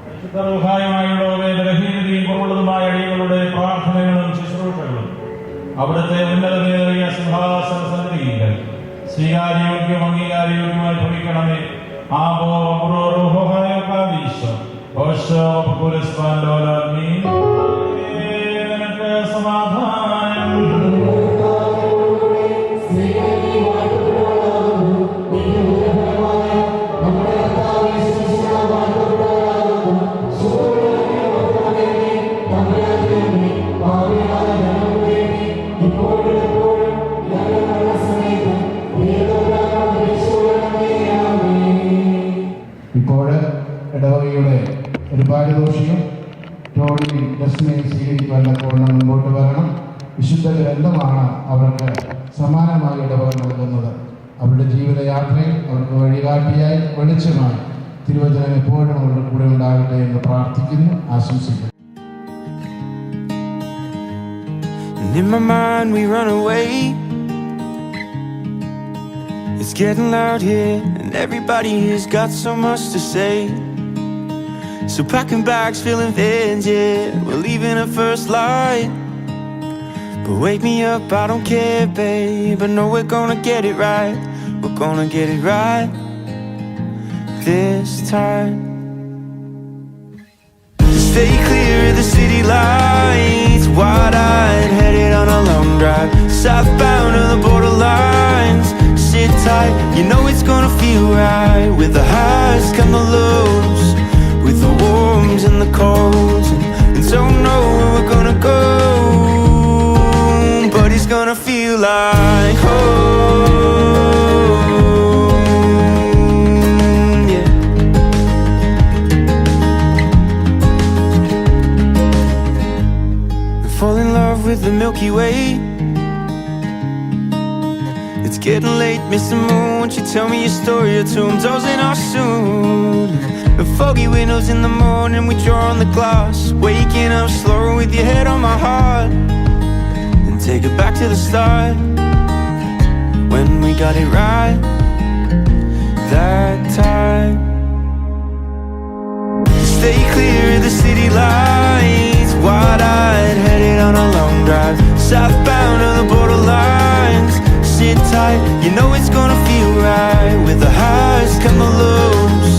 പരിശുദ്ധമായ ബലഹീനതയും കുറവുള്ളതുമായ അടിയങ്ങളുടെ പ്രാർത്ഥനകളും ശുശ്രൂഷകളും അവിടുത്തെ ഉന്നതമേറിയ സിംഹാസന സന്നിധിയിൽ സ്വീകാര്യോഗ്യം അംഗീകാരയോഗ്യമായി ഭവിക്കണമേ. സമാധാനം. ഇപ്പോൾ ഇടവകയുടെ ഒരു പാരിതോഷികം ടോളി ഡസ്റ്റിനെ സ്വീകരിക്കാൻ പൂർണ്ണ മുൻപോട്ട് വരണം. വിശുദ്ധ ഗ്രന്ഥമാണ് അവർക്ക് സമാനമായ ഇടവക നൽകുന്നത്. അവരുടെ ജീവിതയാത്രയിൽ അവർക്ക് വഴികാട്ടിയായി വെളിച്ചമായി തിരുവചനം എപ്പോഴും അവരുടെ കൂടെ ഉണ്ടാകട്ടെ എന്ന് പ്രാർത്ഥിക്കുന്നു, ആശംസിക്കുന്നു. And in my mind we run away. It's getting loud here and everybody here's got so much to say. So packing bags, filling vans, yeah, we're leaving at first light. But wake me up, I don't care, babe, I know we're gonna get it right. We're gonna get it right this time. Stay clear of the city lights, wide-eyed, headed on a long drive, southbound to the borderlines. Sit tight, you know it's gonna feel right. With the highs come the lows, with the warms and the colds, and don't know where we're gonna go, but it's gonna feel like home, yeah. Fall in love with the Milky Way. It's getting late, Mr. Moon, won't you tell me your story or two? I'm dozing off soon. The foggy windows in the morning, we draw on the glass, waking up slow with your head on my heart. And take it back to the start, when we got it right that time. Stay clear of the city lights, wide-eyed, headed on a long drive, southbound to the borderlines. Sit tight, you know it's gonna feel right. With the highs come the lows,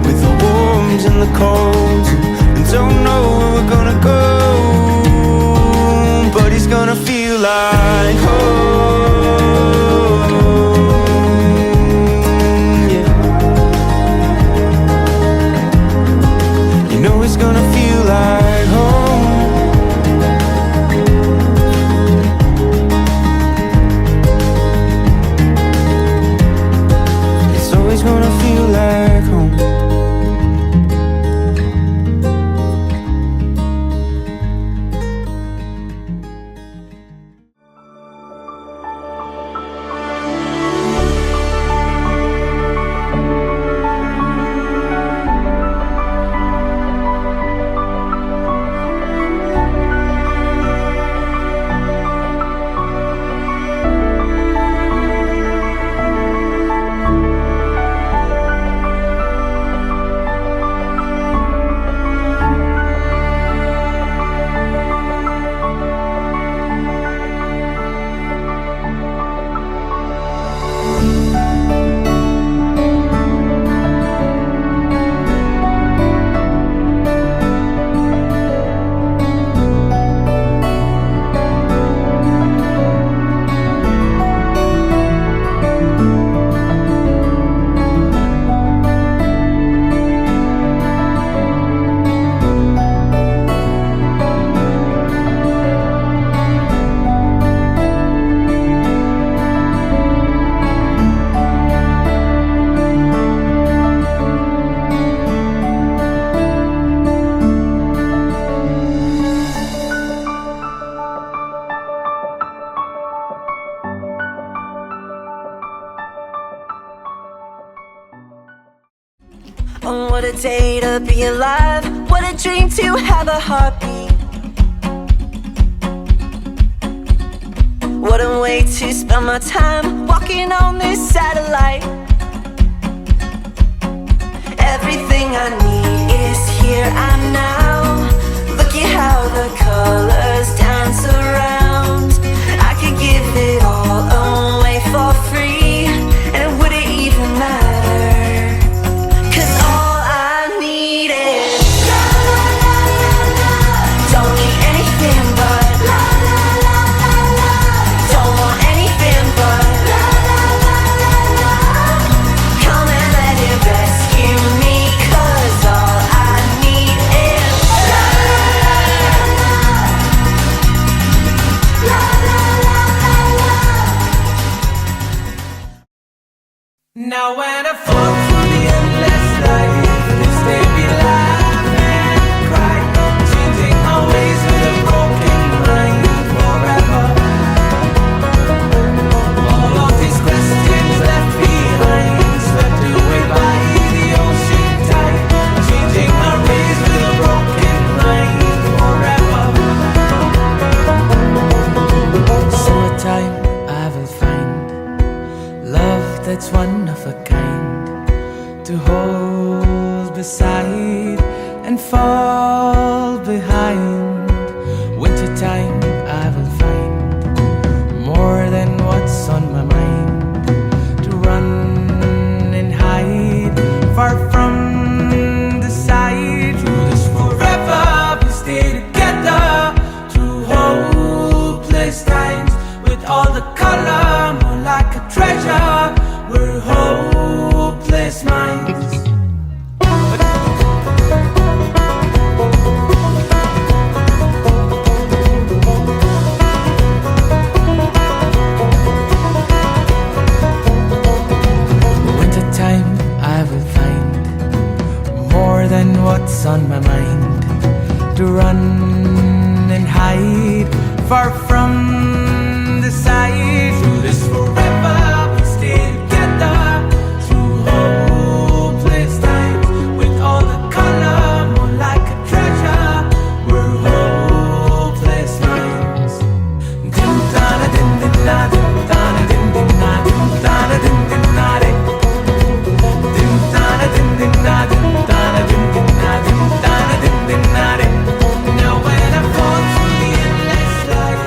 with the warms and the colds, and don't know where we're gonna go, but it's gonna feel like home, yeah. You know it's gonna feel like home. It's always gonna feel like home. What a day to be alive. What a dream to have a heartbeat. What a way to spend my time walking on this satellite. Everything I need is here and now. Look at how the colors dance around. I could give it all away for free, and it wouldn't even matter. 'Cause all I need is la la la la la. Don't need anything but la la la la la. Don't want anything but la la la la la. Come and let it rescue me, 'cause all I need is la la la la la. La la la la la. Now when I fall through the endless life, this may be laugh and cry, changing our ways with a broken mind forever. All of these questions left behind, swept away by the ocean tide, changing our ways with a broken mind forever. Summertime, I will find love that's one of a kind, to hold beside and fall behind. Wintertime, I will find more than what's on my mind, to run and hide far from the sight. Through this forever, we stay together through hopeless times, with all the color more like a treasure. We're hopeless minds. Wintertime, I will find more than what's on my mind, to run and hide far from the sight. Through this forever, we stay together through hopeless times, with all the color more like a treasure. We're hopeless minds. Dim dana dim dim na dim dana dim dim na dim dana dim dim na dim. Dim dana dim dim na dim dana dim dim na dim dana dim dim na dim. Now when I fall through the endless life,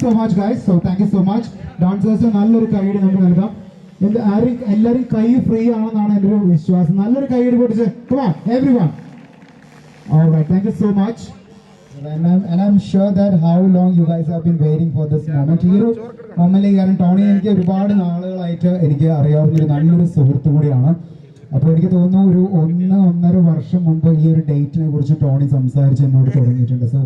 so much guys. So thank you so much. Dancers നല്ലൊരു കൈയ്യടി നമുക്ക് നൽകാം. എല്ലാവരും കൈ free ആണെന്നാണ് എൻ്റെ ഒരു വിശ്വാസം. നല്ലൊരു കൈയ്യടി പൊട്ടിച്ച് come on everyone. All right, thank you so much. And I'm sure that how long you guys have been waiting for this moment. ഈ ഒരു മൊമെന്റിലേക്ക് കാരണം ടോണി എനിക്ക് ഒരുപാട് നാളുകളായിട്ട് എനിക്ക് അറിയാവുന്ന ഒരു നല്ലൊരു സുഹൃത്തു കൂടിയാണ്. അപ്പോൾ എനിക്ക് തോന്നുന്നു ഒരു 1-1.5 വർഷം മുമ്പ് ഈ ഒരു ഡേറ്റിനെ കുറിച്ച് ടോണി സംസാരിച്ച് എന്നോട് തുടങ്ങിയിട്ടുണ്ട്. So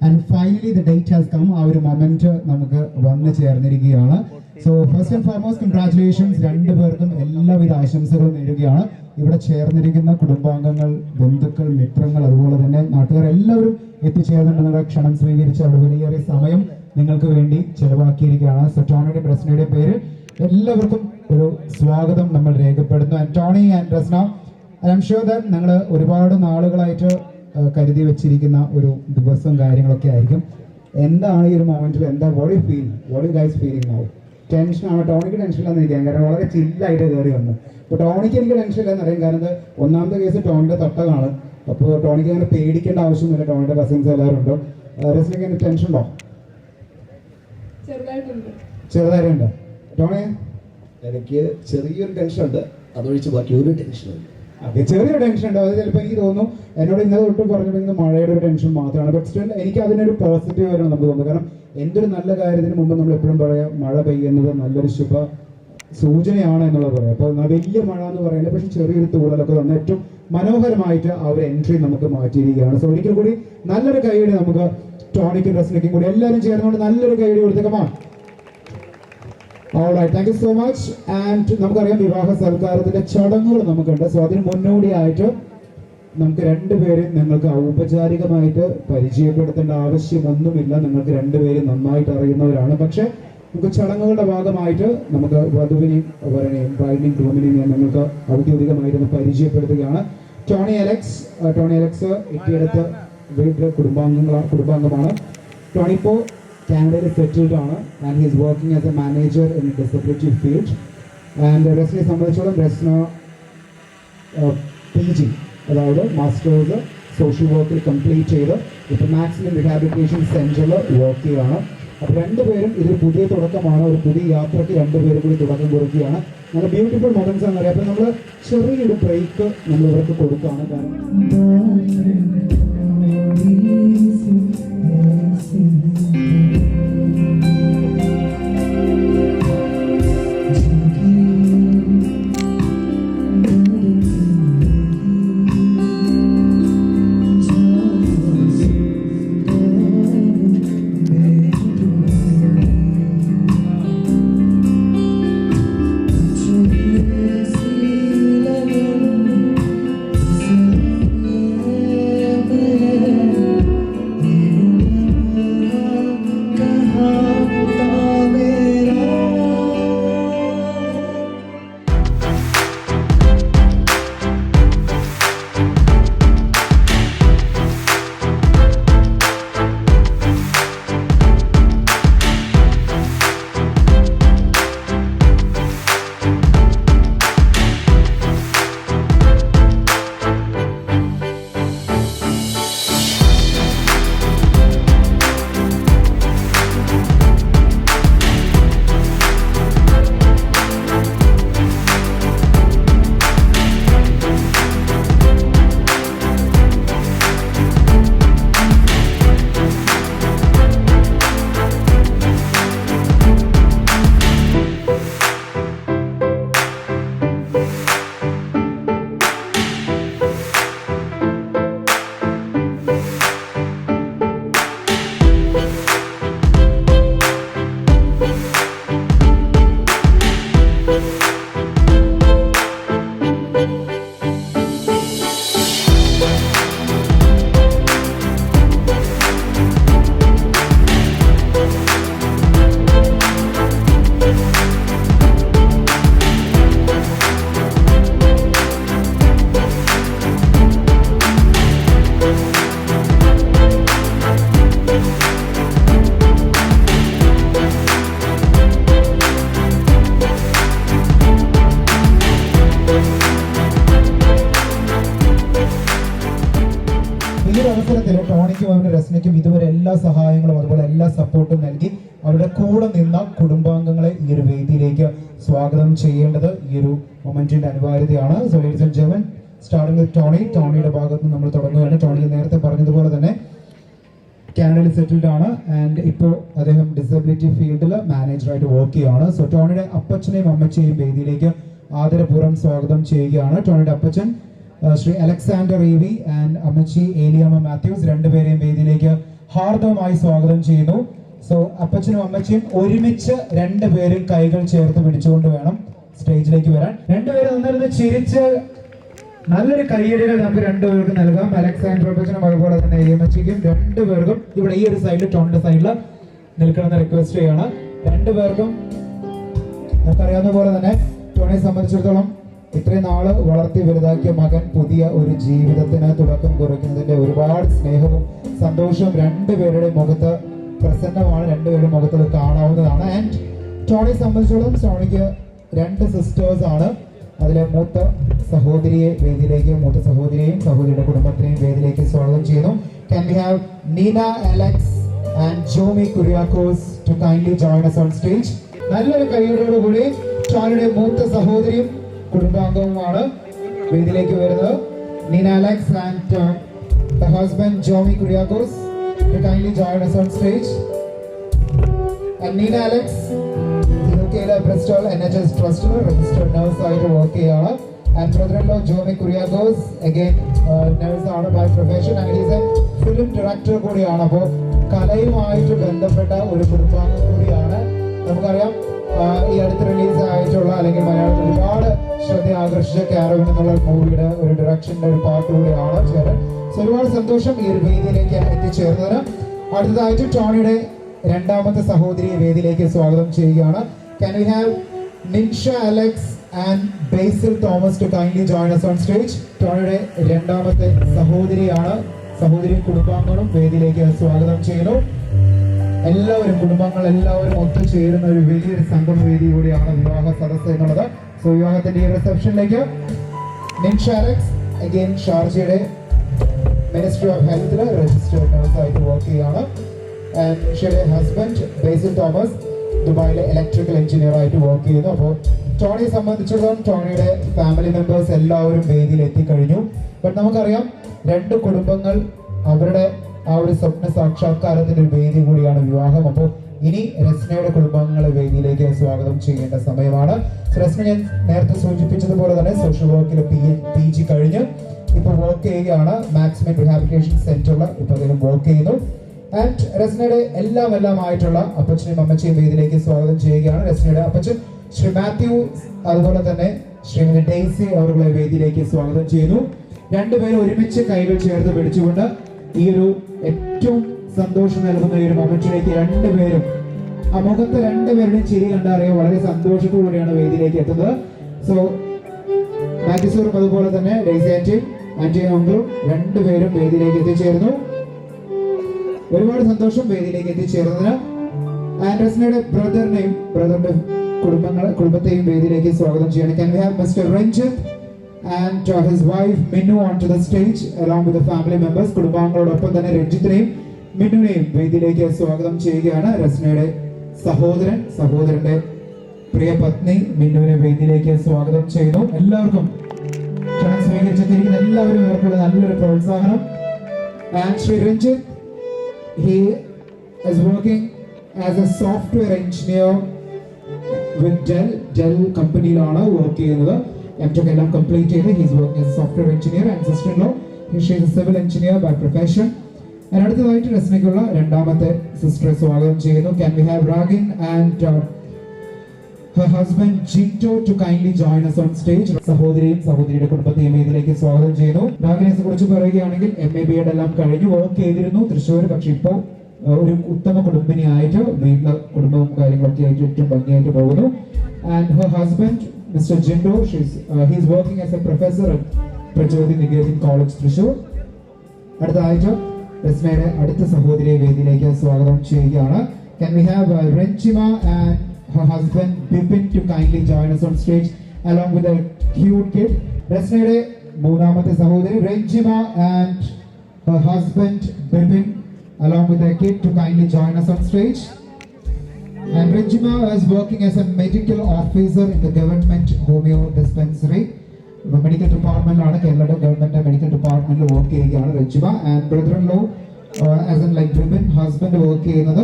and finally the date has come. ആ ഒരു മൊമെന്റ് നമുക്ക് വന്നു ചേർന്നിരിക്കുകയാണ്. So first and foremost congratulations. രണ്ടുപേർക്കും എല്ലാവിധ ആശംസകളും നേരുകയാണ്. ഇവിടെ ചേർന്നിരിക്കുന്ന കുടുംബാംഗങ്ങൾ, ബന്ധുക്കൾ, മിത്രങ്ങൾ, അതുപോലെ തന്നെ നാട്ടുകാർ എല്ലാവരും എത്തിച്ചേർന്നിട്ടുള്ള ക്ഷണം സ്വീകരിച്ച് അവിടെ വലിയേറിയ സമയം നിങ്ങൾക്ക് വേണ്ടി ചെലവാക്കിയിരിക്കുകയാണ്. സോ ടോണിയുടെ പ്രശ്നയുടെ പേര് എല്ലാവർക്കും ഒരു സ്വാഗതം നമ്മൾ രേഖപ്പെടുത്തുന്നു. And Tony and Rasna, I am sure that നിങ്ങൾ ഒരുപാട് നാളുകളായിട്ട് കരുതി വെച്ചിരിക്കുന്ന ഒരു ദിവസവും കാര്യങ്ങളൊക്കെ ആയിരിക്കും. എന്താണ് ഈ ഒരു മൊമെന്റിൽ what you guys feeling now? ടെൻഷനാണ്. ടോണിക്ക് ടെൻഷനില്ലാന്ന് എനിക്കറിയാം, കാരണം വളരെ ചില്ലായിട്ട് കയറി വന്നു. അപ്പോൾ ടോണിക്ക് എനിക്ക് ടെൻഷൻ ഇല്ലെന്ന് അറിയാം, കാരണം ഒന്നാമത്തെ കേസ് ടോണിന്റെ തൊട്ടതാണ്. അപ്പോൾ ടോണിക്ക് അങ്ങനെ പേടിക്കേണ്ട ആവശ്യമൊന്നുമില്ല. ടോണിന്റെ കസിൻസ് എല്ലാവരും ഉണ്ടോ? റസ്നയ്ക്ക് അതിന് ടെൻഷൻ ഉണ്ടോ? ചെറുതായിട്ടുണ്ട്. ടോണി എനിക്ക് ചെറിയൊരു ടെൻഷൻ ഉണ്ട്, അതൊഴിച്ച് ബാക്കി ഒരു ടെൻഷനുണ്ട്. അതെ, ചെറിയൊരു ടെൻഷൻ ഉണ്ട്. അത് ചിലപ്പോൾ എനിക്ക് തോന്നുന്നു എന്നോട് ഇന്നലെ തൊട്ട് പറഞ്ഞിട്ടുണ്ടെങ്കിൽ മഴയുടെ ഒരു ടെൻഷൻ മാത്രമാണ്. ബട്ട് സ്റ്റിൽ എനിക്ക് അതിനൊരു പോസിറ്റീവ് ആയിരുന്നു നമുക്ക് തോന്നുന്നു. കാരണം എന്തൊരു നല്ല കാര്യത്തിന് മുമ്പ് നമ്മൾ എപ്പോഴും പറയാം മഴ പെയ്യുന്നത് നല്ലൊരു ശുഭ സൂചനയാണ് എന്നുള്ളത് പറയാം. അപ്പോൾ വലിയ മഴ എന്ന് പറയുന്നത് പക്ഷേ ചെറിയൊരു തൂളലൊക്കെ തന്നെ ഏറ്റവും മനോഹരമായിട്ട് ആ ഒരു എൻട്രി നമുക്ക് മാറ്റിയിരിക്കുകയാണ്. സോ ഒരിക്കൽ കൂടി നല്ലൊരു കൈയ്യടി നമുക്ക് ടോണിക്കും റസ്നയ്ക്കും കൂടി എല്ലാവരും ചേർന്നുകൊണ്ട് നല്ലൊരു കൈയ്യടി കൊടുത്തേക്കാം. Alright, thank you so much. And നമുക്കറിയാം വിവാഹ സൽക്കാരത്തിന്റെ ചടങ്ങുകൾ നമുക്കുണ്ട്. സോ അതിന് മുന്നോടിയായിട്ട് നമുക്ക് രണ്ടുപേരും നിങ്ങൾക്ക് ഔപചാരികമായിട്ട് പരിചയപ്പെടുത്തേണ്ട ആവശ്യമൊന്നുമില്ല. നിങ്ങൾക്ക് രണ്ടുപേരും നന്നായിട്ട് അറിയുന്നവരാണ്. പക്ഷെ നമുക്ക് ചടങ്ങുകളുടെ ഭാഗമായിട്ട് നമുക്ക് വധുവിനെയും വരനെയും ബ്രൈഡിനെയും ഗ്രൂമിനെയും നിങ്ങൾക്ക് ഔദ്യോഗികമായിട്ട് പരിചയപ്പെടുത്തുകയാണ്. ടോണി അലക്സ് എത്തിയെടുത്ത് വീട്ടിലെ കുടുംബാംഗമാണ്. ടോണി ഇപ്പോൾ കാനഡയിൽ സെറ്റിൽഡ് ആണ്. And he's working as a manager in disability field. And റസ്നയെ സംബന്ധിച്ചോളം റസ്ന PG, അതായത് മാസ്റ്റേഴ്സ് സോഷ്യൽ വർക്കിൽ കംപ്ലീറ്റ് ചെയ്ത് ഇപ്പോൾ മാക്സിമം റിഹാബിലിറ്റേഷൻ സെൻറ്ററിൽ വർക്ക് ചെയ്യുകയാണ്. അപ്പോൾ രണ്ടുപേരും ഇതൊരു പുതിയ തുടക്കമാണ്, ഒരു പുതിയ യാത്രയ്ക്ക് രണ്ടുപേരും കൂടി തുടക്കം കുറിക്കുകയാണ്. നല്ല ബ്യൂട്ടിഫുൾ മൊമെന്റ്സ് ആണ് അറിയാം. അപ്പോൾ നമ്മൾ ചെറിയൊരു ബ്രേക്ക് നമ്മൾ ഇവർക്ക് കൊടുക്കുകയാണ്. കാരണം ഈ ഒരു അവസരത്തിൽ ടോണിക്കും അവരുടെ റസ്നയ്ക്കും ഇതുവരെ എല്ലാ സഹായങ്ങളും അതുപോലെ എല്ലാ സപ്പോർട്ടും നൽകി അവരുടെ അവരുടെ കൂടെ നിന്ന കുടുംബാംഗങ്ങളെ ഈ ഒരു വേദിയിലേക്ക് സ്വാഗതം ചെയ്യേണ്ടത് ഈ ഒരു മൊമെന്റിന്റെ അനിവാര്യതയാണ്. So ladies and gentlemen, starting with ടോണിയുടെ ഭാഗത്ത് നിന്ന് നമ്മൾ തുടങ്ങുകയാണ്. ടോണി നേരത്തെ പറഞ്ഞതുപോലെ തന്നെ കാനഡയിൽ സെറ്റിൽഡ് ആണ് ആൻഡ് ഇപ്പോൾ അദ്ദേഹം ഡിസബിലിറ്റി ഫീൽഡിൽ മാനേജറായിട്ട് വർക്ക് ചെയ്യുകയാണ്. സോ ടോണിയുടെ അപ്പച്ചനെയും അമ്മച്ചയെയും വേദിയിലേക്ക് ആദരപൂർവ്വം സ്വാഗതം ചെയ്യുകയാണ്. ടോണിയുടെ അപ്പച്ചൻ ശ്രീ അലക്സാണ്ടർ ഇവി ആൻഡ് അമ്മച്ചി ഏലിയാമ്മ മാത്യൂസ്, രണ്ടുപേരെയും വേദിയിലേക്ക് ഹാർദവമായി സ്വാഗതം ചെയ്യുന്നു. സോ അപ്പച്ചനും അമ്മച്ചിയും ഒരുമിച്ച് രണ്ടുപേരും കൈകൾ ചേർത്ത് പിടിച്ചുകൊണ്ട് വേണം സ്റ്റേജിലേക്ക് വരാൻ. രണ്ടുപേരും നിന്നിരുന്ന് ചിരിച്ച് നല്ലൊരു കയ്യടികൾ നമുക്ക് രണ്ടുപേർക്കും നൽകാം. അലക്സാണ്ടർ അപ്പച്ചനും അതുപോലെ തന്നെ ഏലിയമ്മച്ചിക്കും രണ്ടുപേർക്കും ഇവിടെ ഈ ഒരു സൈഡിൽ ടോണിന്റെ സൈഡിൽ നിൽക്കണമെന്ന് റിക്വസ്റ്റ് ചെയ്യാണ്. രണ്ടുപേർക്കും നമുക്കറിയാവുന്ന പോലെ തന്നെ ടോണിയെ സംബന്ധിച്ചിടത്തോളം ഇത്രയും നാള് വളർത്തി വലുതാക്കിയ മകൻ പുതിയ ഒരു ജീവിതത്തിന് തുടക്കം കുറിക്കുന്നതിന്റെ ഒരുപാട് സ്നേഹവും സന്തോഷവും രണ്ടുപേരുടെ മുഖത്ത് പ്രസന്നമാണ്, രണ്ടുപേരുടെ മുഖത്ത് കാണാവുന്നതാണ്. ആൻഡ് ടോണിയെ സംബന്ധിച്ചിടത്തോളം ടോണിക്ക് 2 സിസ്റ്റേഴ്സ് ആണ്. അതിലെ മൂത്ത സഹോദരിയെ വേദിയിലേക്ക്, മൂത്ത സഹോദരിയെയും സഹോദരിയുടെ കുടുംബത്തിനെയും വേദിയിലേക്ക് സ്വാഗതം ചെയ്യുന്നു. Can we have Nina, Alex and Jomi Kuriakos to kindly join us on stage? നല്ലൊരു കൈയോടുകൂടി ടോണിയുടെ മൂത്ത സഹോദരിയും കുടുംബാംഗവുമാണ് വേദിയിലേക്ക് വരുന്നത്. Nina, Alex and the husband Jomi Kuriakos to kindly join us on stage. And Nina, Alex Bristol NHS Trust registered nurse ആയിട്ട് work ചെയ്യാണ്. And brother-in-law Jomi Kuriakos again nurse ആണ് by profession and he is a film director കൂടിയാണ്. അപ്പോൾ കലയുമായിട്ട് ബന്ധപ്പെട്ട ഒരു കുടുംബാംഗം കൂടിയാണ്. നമുക്കറിയാം ഈ അടുത്ത് റിലീസ് ആയിട്ടുള്ള അല്ലെങ്കിൽ മലയാളത്തിൽ ഒരുപാട് ശ്രദ്ധ ആകർഷിച്ച കാരവൻ എന്നുള്ള മൂവിയുടെ ഒരു ഡയറക്ഷന്റെ ഒരു പാർട്ട് കൂടിയാണ് ചേരൻ. സോ ഒരുപാട് സന്തോഷം ഈ ഒരു വേദിയിലേക്ക് എത്തിച്ചേർന്നതിന്. അടുത്തതായിട്ട് ടോണിയുടെ രണ്ടാമത്തെ സഹോദരിയെ വേദിയിലേക്ക് സ്വാഗതം ചെയ്യുകയാണ്. Can we have Ninsha, Alex and Basil Thomas to kindly join us on stage? ടോണിയുടെ രണ്ടാമത്തെ സഹോദരിയാണ്. സഹോദരിയും കുടുംബാംഗങ്ങളും വേദിയിലേക്ക് സ്വാഗതം ചെയ്യുന്നു. എല്ലാവരും കുടുംബാംഗങ്ങൾ എല്ലാവരും ഒത്തുചേരുന്ന ഒരു വലിയൊരു സംഗമ വേദി കൂടിയാണ് വിവാഹ സദസ്സ് എന്നുള്ളത്. സോ വിവാഹത്തിന്റെ ഈ റിസപ്ഷനിലേക്ക് നിൻഷ അലക്സ് അഗെയിൻ ഷാർജയുടെ മിനിസ്ട്രി ഓഫ് ഹെൽത്തിൽ രജിസ്റ്റേർഡ് നഴ്സായിട്ട് വർക്ക് ചെയ്യുകയാണ്. ആൻഡ് നിൻഷയുടെ ഹസ്ബൻഡ് ബേസിൽ തോമസ് ദുബായിലെ ഇലക്ട്രിക്കൽ എഞ്ചിനീയർ ആയിട്ട് വർക്ക് ചെയ്യുന്നു. അപ്പോൾ ടോണിയെ സംബന്ധിച്ചിടത്തോളം ടോണിയുടെ ഫാമിലി മെമ്പേഴ്സ് എല്ലാവരും വേദിയിൽ എത്തിക്കഴിഞ്ഞു. ബട്ട് നമുക്കറിയാം 2 കുടുംബങ്ങൾ അവരുടെ ആ ഒരു സ്വപ്ന സാക്ഷാത്കാരത്തിന്റെ ഒരു വേദി കൂടിയാണ് വിവാഹം. അപ്പോൾ ഇനി രസ്നയുടെ കുടുംബാംഗങ്ങളെ വേദിയിലേക്ക് സ്വാഗതം ചെയ്യേണ്ട സമയമാണ്. രസ്ന ഞാൻ നേരത്തെ സൂചിപ്പിച്ചതുപോലെ തന്നെ സോഷ്യൽ വർക്കിൽ PG കഴിഞ്ഞ് ഇപ്പോൾ വർക്ക് ചെയ്യുകയാണ്. മാക്സിമം റിഹാബിലിറ്റേഷൻ സെന്ററിൽ ഇപ്പോൾ അദ്ദേഹം വർക്ക് ചെയ്യുന്നു. ആൻഡ് രസ്നയുടെ എല്ലാമായിട്ടുള്ള അപ്പച്ചനെയും അമ്മച്ചയും വേദിയിലേക്ക് സ്വാഗതം ചെയ്യുകയാണ്. രസ്നയുടെ അപ്പച്ചൻ ശ്രീ മാത്യു അതുപോലെ തന്നെ ശ്രീമതി ഡെയ്സി അവരുടെ വേദിയിലേക്ക് സ്വാഗതം ചെയ്യുന്നു. രണ്ടുപേരും ഒരുമിച്ച് കൈകൾ ചേർത്ത് പിടിച്ചുകൊണ്ട് ഈ ഒരു ഏറ്റവും സന്തോഷം നൽകുന്ന ഈ ഒരു മൊമെന്റിലേക്ക് രണ്ടുപേരും ആ മുഖത്ത് രണ്ടുപേരുടെയും ചിരി കണ്ടറിയാൻ വളരെ സന്തോഷത്തോടെയാണ് വേദിയിലേക്ക് എത്തുന്നത്. സോ മാത്യുസും അതുപോലെ തന്നെ ഡെയ്സി ആന്റിയും അങ്കിളും രണ്ടുപേരും വേദിയിലേക്ക് എത്തിച്ചേർന്നു. ഒരുപാട് സന്തോഷം വേദിയിലേക്ക് എത്തിച്ചേർന്നതിന്. ആൻഡ്രസ്നയുടെ ബ്രദറിന്റെ കുടുംബത്തെയും വേദിയിലേക്ക് സ്വാഗതം ചെയ്യണം. Can we have Mr. Ranjit and his wife Minnu onto the stage along with the family members? കുടുംബാംഗങ്ങളോടൊപ്പം തന്നെ രഞ്ജിത്തിനെയും മിന്നുനെയും വേദിയിലേക്ക് സ്വാഗതം ചെയ്യുകയാണ്. രസ്നയുടെ സഹോദരന്റെ പ്രിയ പത്നി മിന്നുവിനെ വേദിയിലേക്ക് സ്വാഗതം ചെയ്യുന്നു. എല്ലാവർക്കും ക്ഷണം സ്വീകരിച്ചെത്തിയിരിക്കുന്ന എല്ലാവരും ഇവർക്കുള്ള നല്ലൊരു പ്രോത്സാഹനം. And Shri Ranjith, he is working as a software engineer with Dell കമ്പനിയിലാണ് വർക്ക് ചെയ്യുന്നത്. M.Tech എല്ലാം കംപ്ലീറ്റ് ചെയ്ത് he is working as a software engineer and sister-in-law she is a civil engineer by profession. അടുത്തതായിട്ട് രസ്നയ്ക്കുള്ള രണ്ടാമത്തെ സിസ്റ്ററെ സ്വാഗതം ചെയ്യുന്നു. Can we have Ragin and her husband Jinto to kindly join us on stage? സഹോദരിയുടെ കുടുംബത്തെയും വേദിയിലേക്ക് സ്വാഗതം ചെയ്യുന്നു. രാഗിനെ കുറിച്ച് പറയുകയാണെങ്കിൽ MA B.Ed എല്ലാം കഴിഞ്ഞു വർക്ക് ചെയ്തിരുന്നു തൃശ്ശൂർ. പക്ഷെ ഇപ്പോൾ ഒരു ഉത്തമ കുടുംബിനിയായിട്ട് വീട്ടിലെ കുടുംബവും കാര്യങ്ങളൊക്കെ ആയിട്ട് ഏറ്റവും ഭംഗിയായിട്ട് പോകുന്നു. And her husband Mr. Jinto, he is working as a professor at Prajyoti Niketan college Thrissur. അടുത്തതായിട്ട് രസ്നയുടെ അടുത്ത സഹോദരിയെ വേദിയിലേക്ക് സ്വാഗതം ചെയ്യുകയാണ്. Can we have Renchima and her husband Bipin to kindly join us on stage along with a cute kid? രസ്നയുടെ മൂന്നാമത്തെ സഹോദരി Renchima and her husband Bipin along with their kid to kindly join us on stage. Regina is working as a medical officer in the government homeo dispensary. Medical ഡിപ്പാർട്ട്മെന്റിലാണ് കേരളയുടെ government medical ഡിപ്പാർട്ട്മെന്റിൽ work ചെയ്യുകയാണ് Rejima. And brother in law as in like ഡ്രിബിൻ husband work ചെയ്യുന്നത്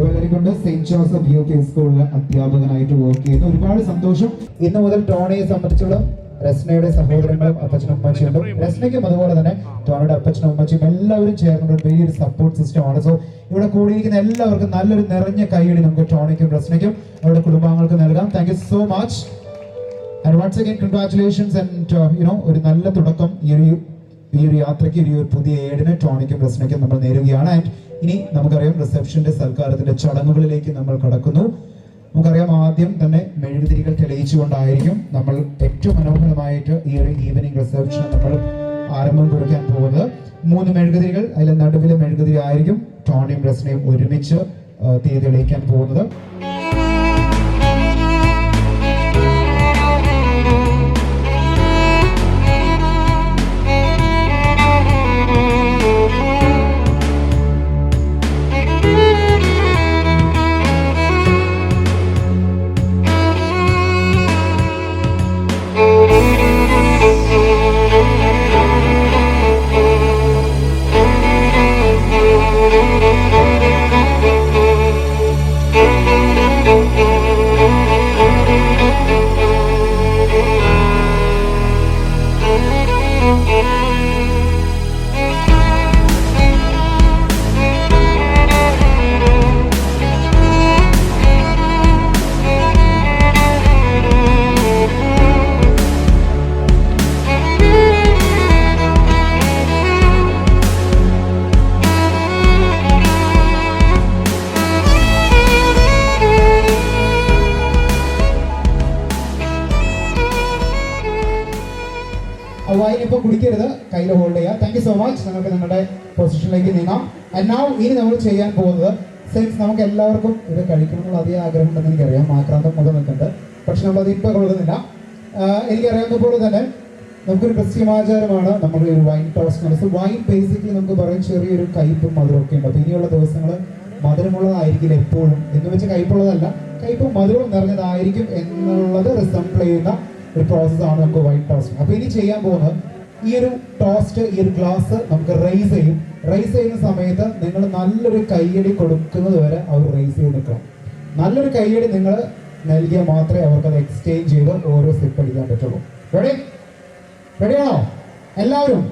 Vellarikundu Saint Joseph U P സ്കൂളിൽ അധ്യാപകനായിട്ട് work ചെയ്യുന്നു. ഒരുപാട് സന്തോഷം. ഇന്ന് മുതൽ ടോണിയെ സംബന്ധിച്ചുള്ള രസ്നയുടെ സഹോദരങ്ങളും അപ്പച്ചനും അമ്മച്ചിയുണ്ട്. രസ്നയ്ക്കും അതുപോലെ തന്നെ ടോണിയുടെ അപ്പച്ചനും അമ്മച്ചിയും എല്ലാവരും ചേർന്നുള്ള വലിയൊരു സപ്പോർട്ട് സിസ്റ്റം ആണ്. സോ ഇവിടെ കൂടിയിരിക്കുന്ന എല്ലാവർക്കും നല്ലൊരു നിറഞ്ഞ കൈയടി നമുക്ക് ടോണിക്കും രസ്നയ്ക്കും അവരുടെ കുടുംബാംഗങ്ങൾക്ക് നൽകാം. Thank you so much. And once again, congratulations and ഒരു നല്ല തുടക്കം ഈ ഒരു യാത്രയ്ക്ക് ഈ ഒരു പുതിയ ഏടിന് ടോണിക്കും റസ്നയ്ക്കും നമ്മൾ നേരുകയാണ്. ആൻഡ് ഇനി നമുക്കറിയാം റിസപ്ഷന്റെ സൽക്കാരത്തിന്റെ ചടങ്ങുകളിലേക്ക് നമ്മൾ കടക്കുന്നു. നമുക്കറിയാം ആദ്യം തന്നെ മെഴുകുതിരികൾ തെളിയിച്ചുകൊണ്ടായിരിക്കും നമ്മൾ ഏറ്റവും മനോഹരമായിട്ട് ഈ ഒരു ഈവനിങ് റിസപ്ഷൻ നമ്മൾ ആരംഭം കുറിക്കാൻ പോകുന്നത്. 3 മെഴുകുതിരികൾ, അതിൽ നടുവിലെ മെഴുകുതിരി ആയിരിക്കും ടോണിയും റസ്നയും ഒരുമിച്ച് തീ തെളിയിക്കാൻ പോകുന്നത്. വൈൻ ഇപ്പോൾ കുടിക്കരുത്, കയ്യിൽ ഹോൾഡ് ചെയ്യുക. Thank you so much. നമുക്ക് നിങ്ങളുടെ പൊസിഷനിലേക്ക് നീങ്ങാം. ആൻഡ് നൗ ഇനി നമ്മൾ ചെയ്യാൻ പോകുന്നത്, സിൻസ് നമുക്ക് എല്ലാവർക്കും ഇത് കഴിക്കണമെന്നുള്ള അതേ ആഗ്രഹം ഉണ്ടെന്ന് എനിക്കറിയാം, ആക്രാന്തം മുതൽ നിൽക്കുന്നുണ്ട്, പക്ഷെ നമ്മളത് ഇപ്പോൾ കൊടുക്കുന്നില്ല. എനിക്കറിയാവുന്ന പോലെ തന്നെ നമുക്കൊരു ക്രിസ്ത്യമാചാരമാണ് നമ്മൾ ഒരു wine toast. So wine basically നമുക്ക് പറയും ചെറിയൊരു കയ്പും മധുരമൊക്കെ ഉണ്ട്. അപ്പോൾ ഇനിയുള്ള ദിവസങ്ങൾ മധുരമുള്ളതായിരിക്കില്ല എപ്പോഴും, എന്ന് വെച്ച് കയ്പുള്ളതല്ല, കയ്പും മധുരവും നിറഞ്ഞതായിരിക്കും എന്നുള്ളത് റിസംബിൾ ചെയ്യുന്ന ഒരു പ്രോസസ്സാണ് നമുക്ക് വൈൻ ടോസ്റ്റ്. അപ്പോൾ ഇനി ചെയ്യാൻ പോകുന്നത് ഈ ഒരു ടോസ്റ്റ്, ഈ ഒരു ഗ്ലാസ് നമുക്ക് റൈസ് ചെയ്യും. റൈസ് ചെയ്യുന്ന സമയത്ത് നിങ്ങൾ നല്ലൊരു കയ്യടി കൊടുക്കുന്നത് വരെ അവർ റൈസ് ചെയ്ത് നിൽക്കണം. നല്ലൊരു കയ്യടി നിങ്ങൾ നൽകിയാൽ മാത്രമേ അവർക്കത് എക്സ്ചേഞ്ച് ചെയ്ത് ഓരോ സിപ്പ് അടിക്കാൻ പറ്റുള്ളൂ. റെഡിയാണോ എല്ലാവരും?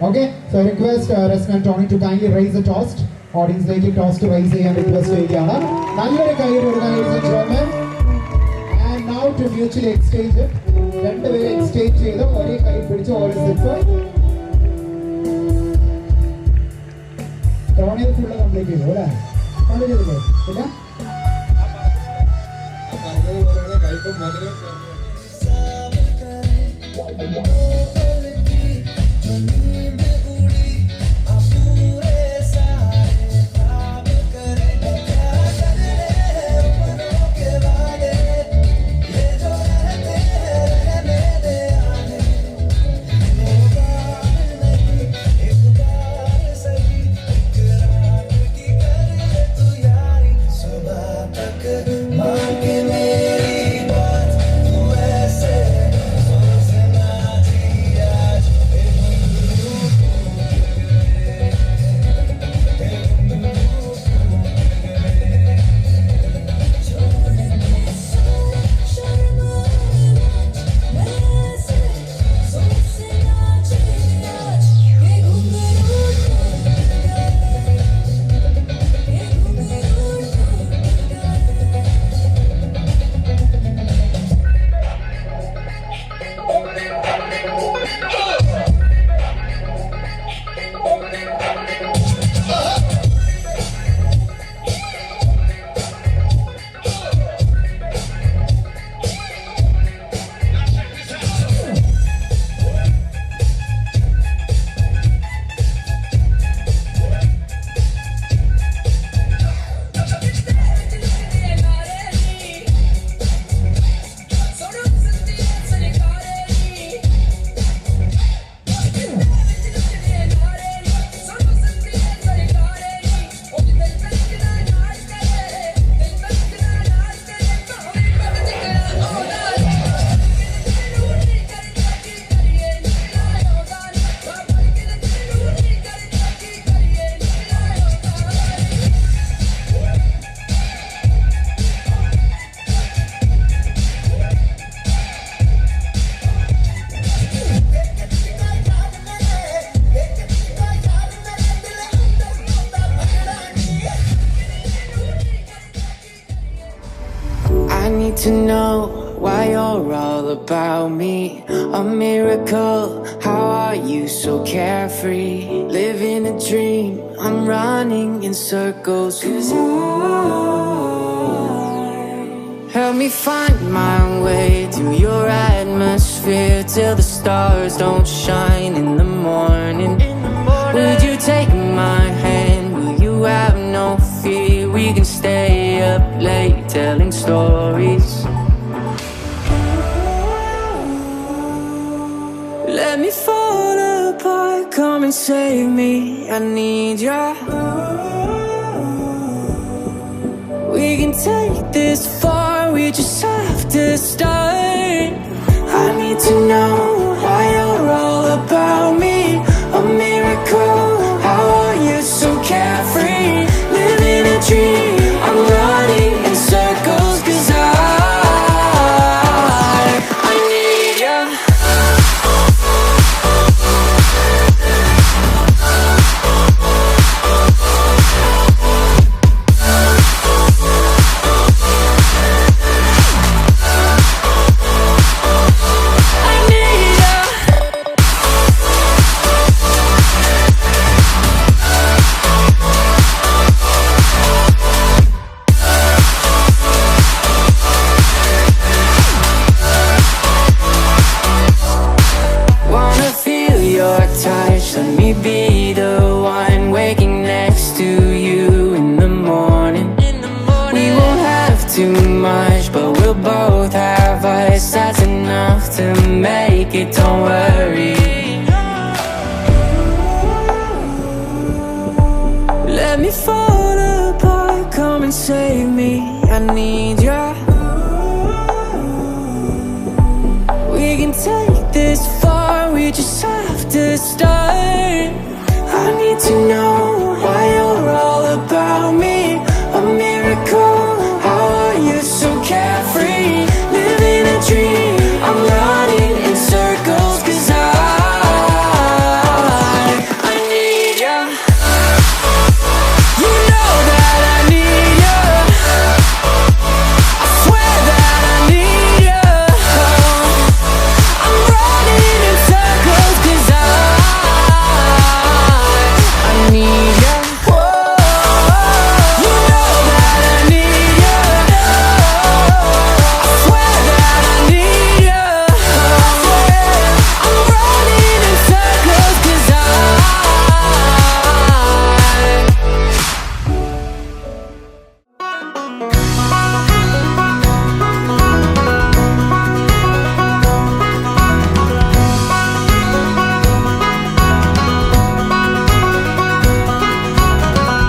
Okay. So request Resna and Tony to kindly raise a toast. ഓഡിയൻസിലേക്ക് ടോസ്റ്റ് റൈസ് ചെയ്യാൻ റിക്വസ്റ്റ് ചെയ്യുകയാണ്. നല്ലൊരു കയ്യടി കൊടുക്കാൻ. Now to mutually exchange it. രണ്ടുപേരെ എക്സ്ചേഞ്ച് ചെയ്ത് ഒരേ കൈ പിടിച്ച് ഓരോ സിപ്പ്. ടോണിയത് ഫുള്ള് കംപ്ലീറ്റ് ചെയ്തു അല്ലേ? ചെയ്തില്ലേ? പിന്നെ I need to know why you're all about me. A miracle, how are you so carefree? Living a dream, I'm running in circles. 'Cause help me find my way to your atmosphere till the stars don't shine in the morning. Would you take my hand? Will you have no fear? We can stay up late telling stories. Let me fall apart, come and save me. I need you. We can take this far, we just have to start. I need to know why you're all about me. A miracle, how are you so carefree? Living a dream, I'm running in circles. 'Cause I need you. Let me be the one waking next to you in the morning. We won't have too much, but we'll both have us. That's enough to make it, don't worry. Let me fall apart, come and save me. I need you. We can take this far, we just have to start. I need to know why you're all about me. A miracle, how are you so carefree? Living a dream, I'm running in circles. 'Cause I need you. You know that I need you. I swear that I need you. I'm running in circles 'cause I need you. You know that I need you. I swear that I need you. I'm running in circles 'cause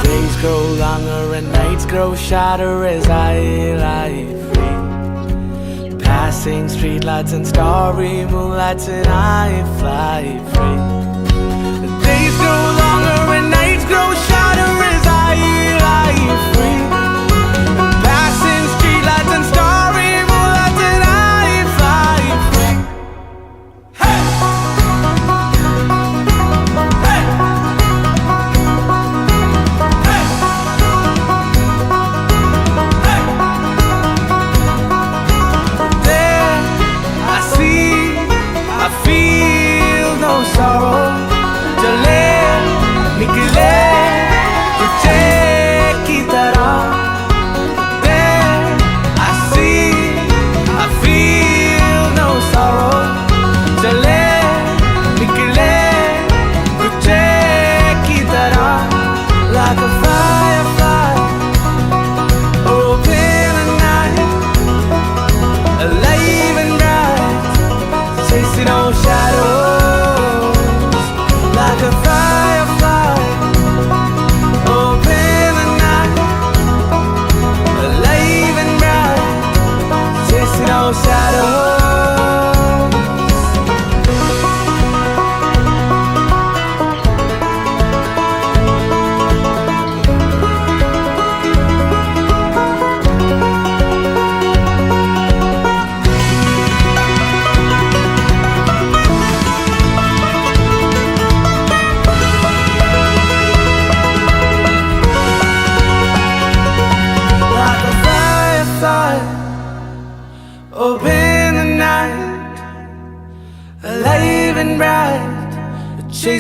Days grow longer and nights grow shorter as I lie free. Passing streetlights and starry moonlights and I fly free. The days grow longer and nights grow shorter as I lie free. Passing streetlights and starry moonlights and I fly free. Hey! Hey! There I see, I feel no sorrow.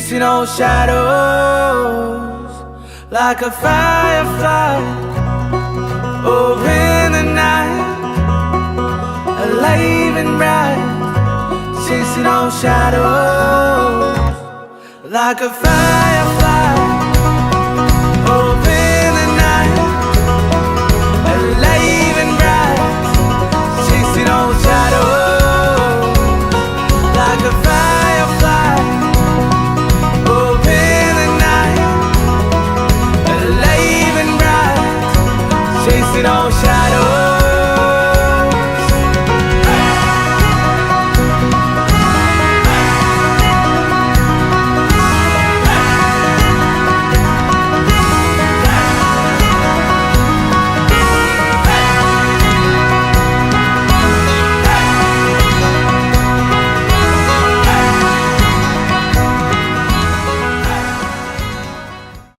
chasing all shadows like a firefly. Oh, in the night, alive and bright, chasing all shadows like a firefly.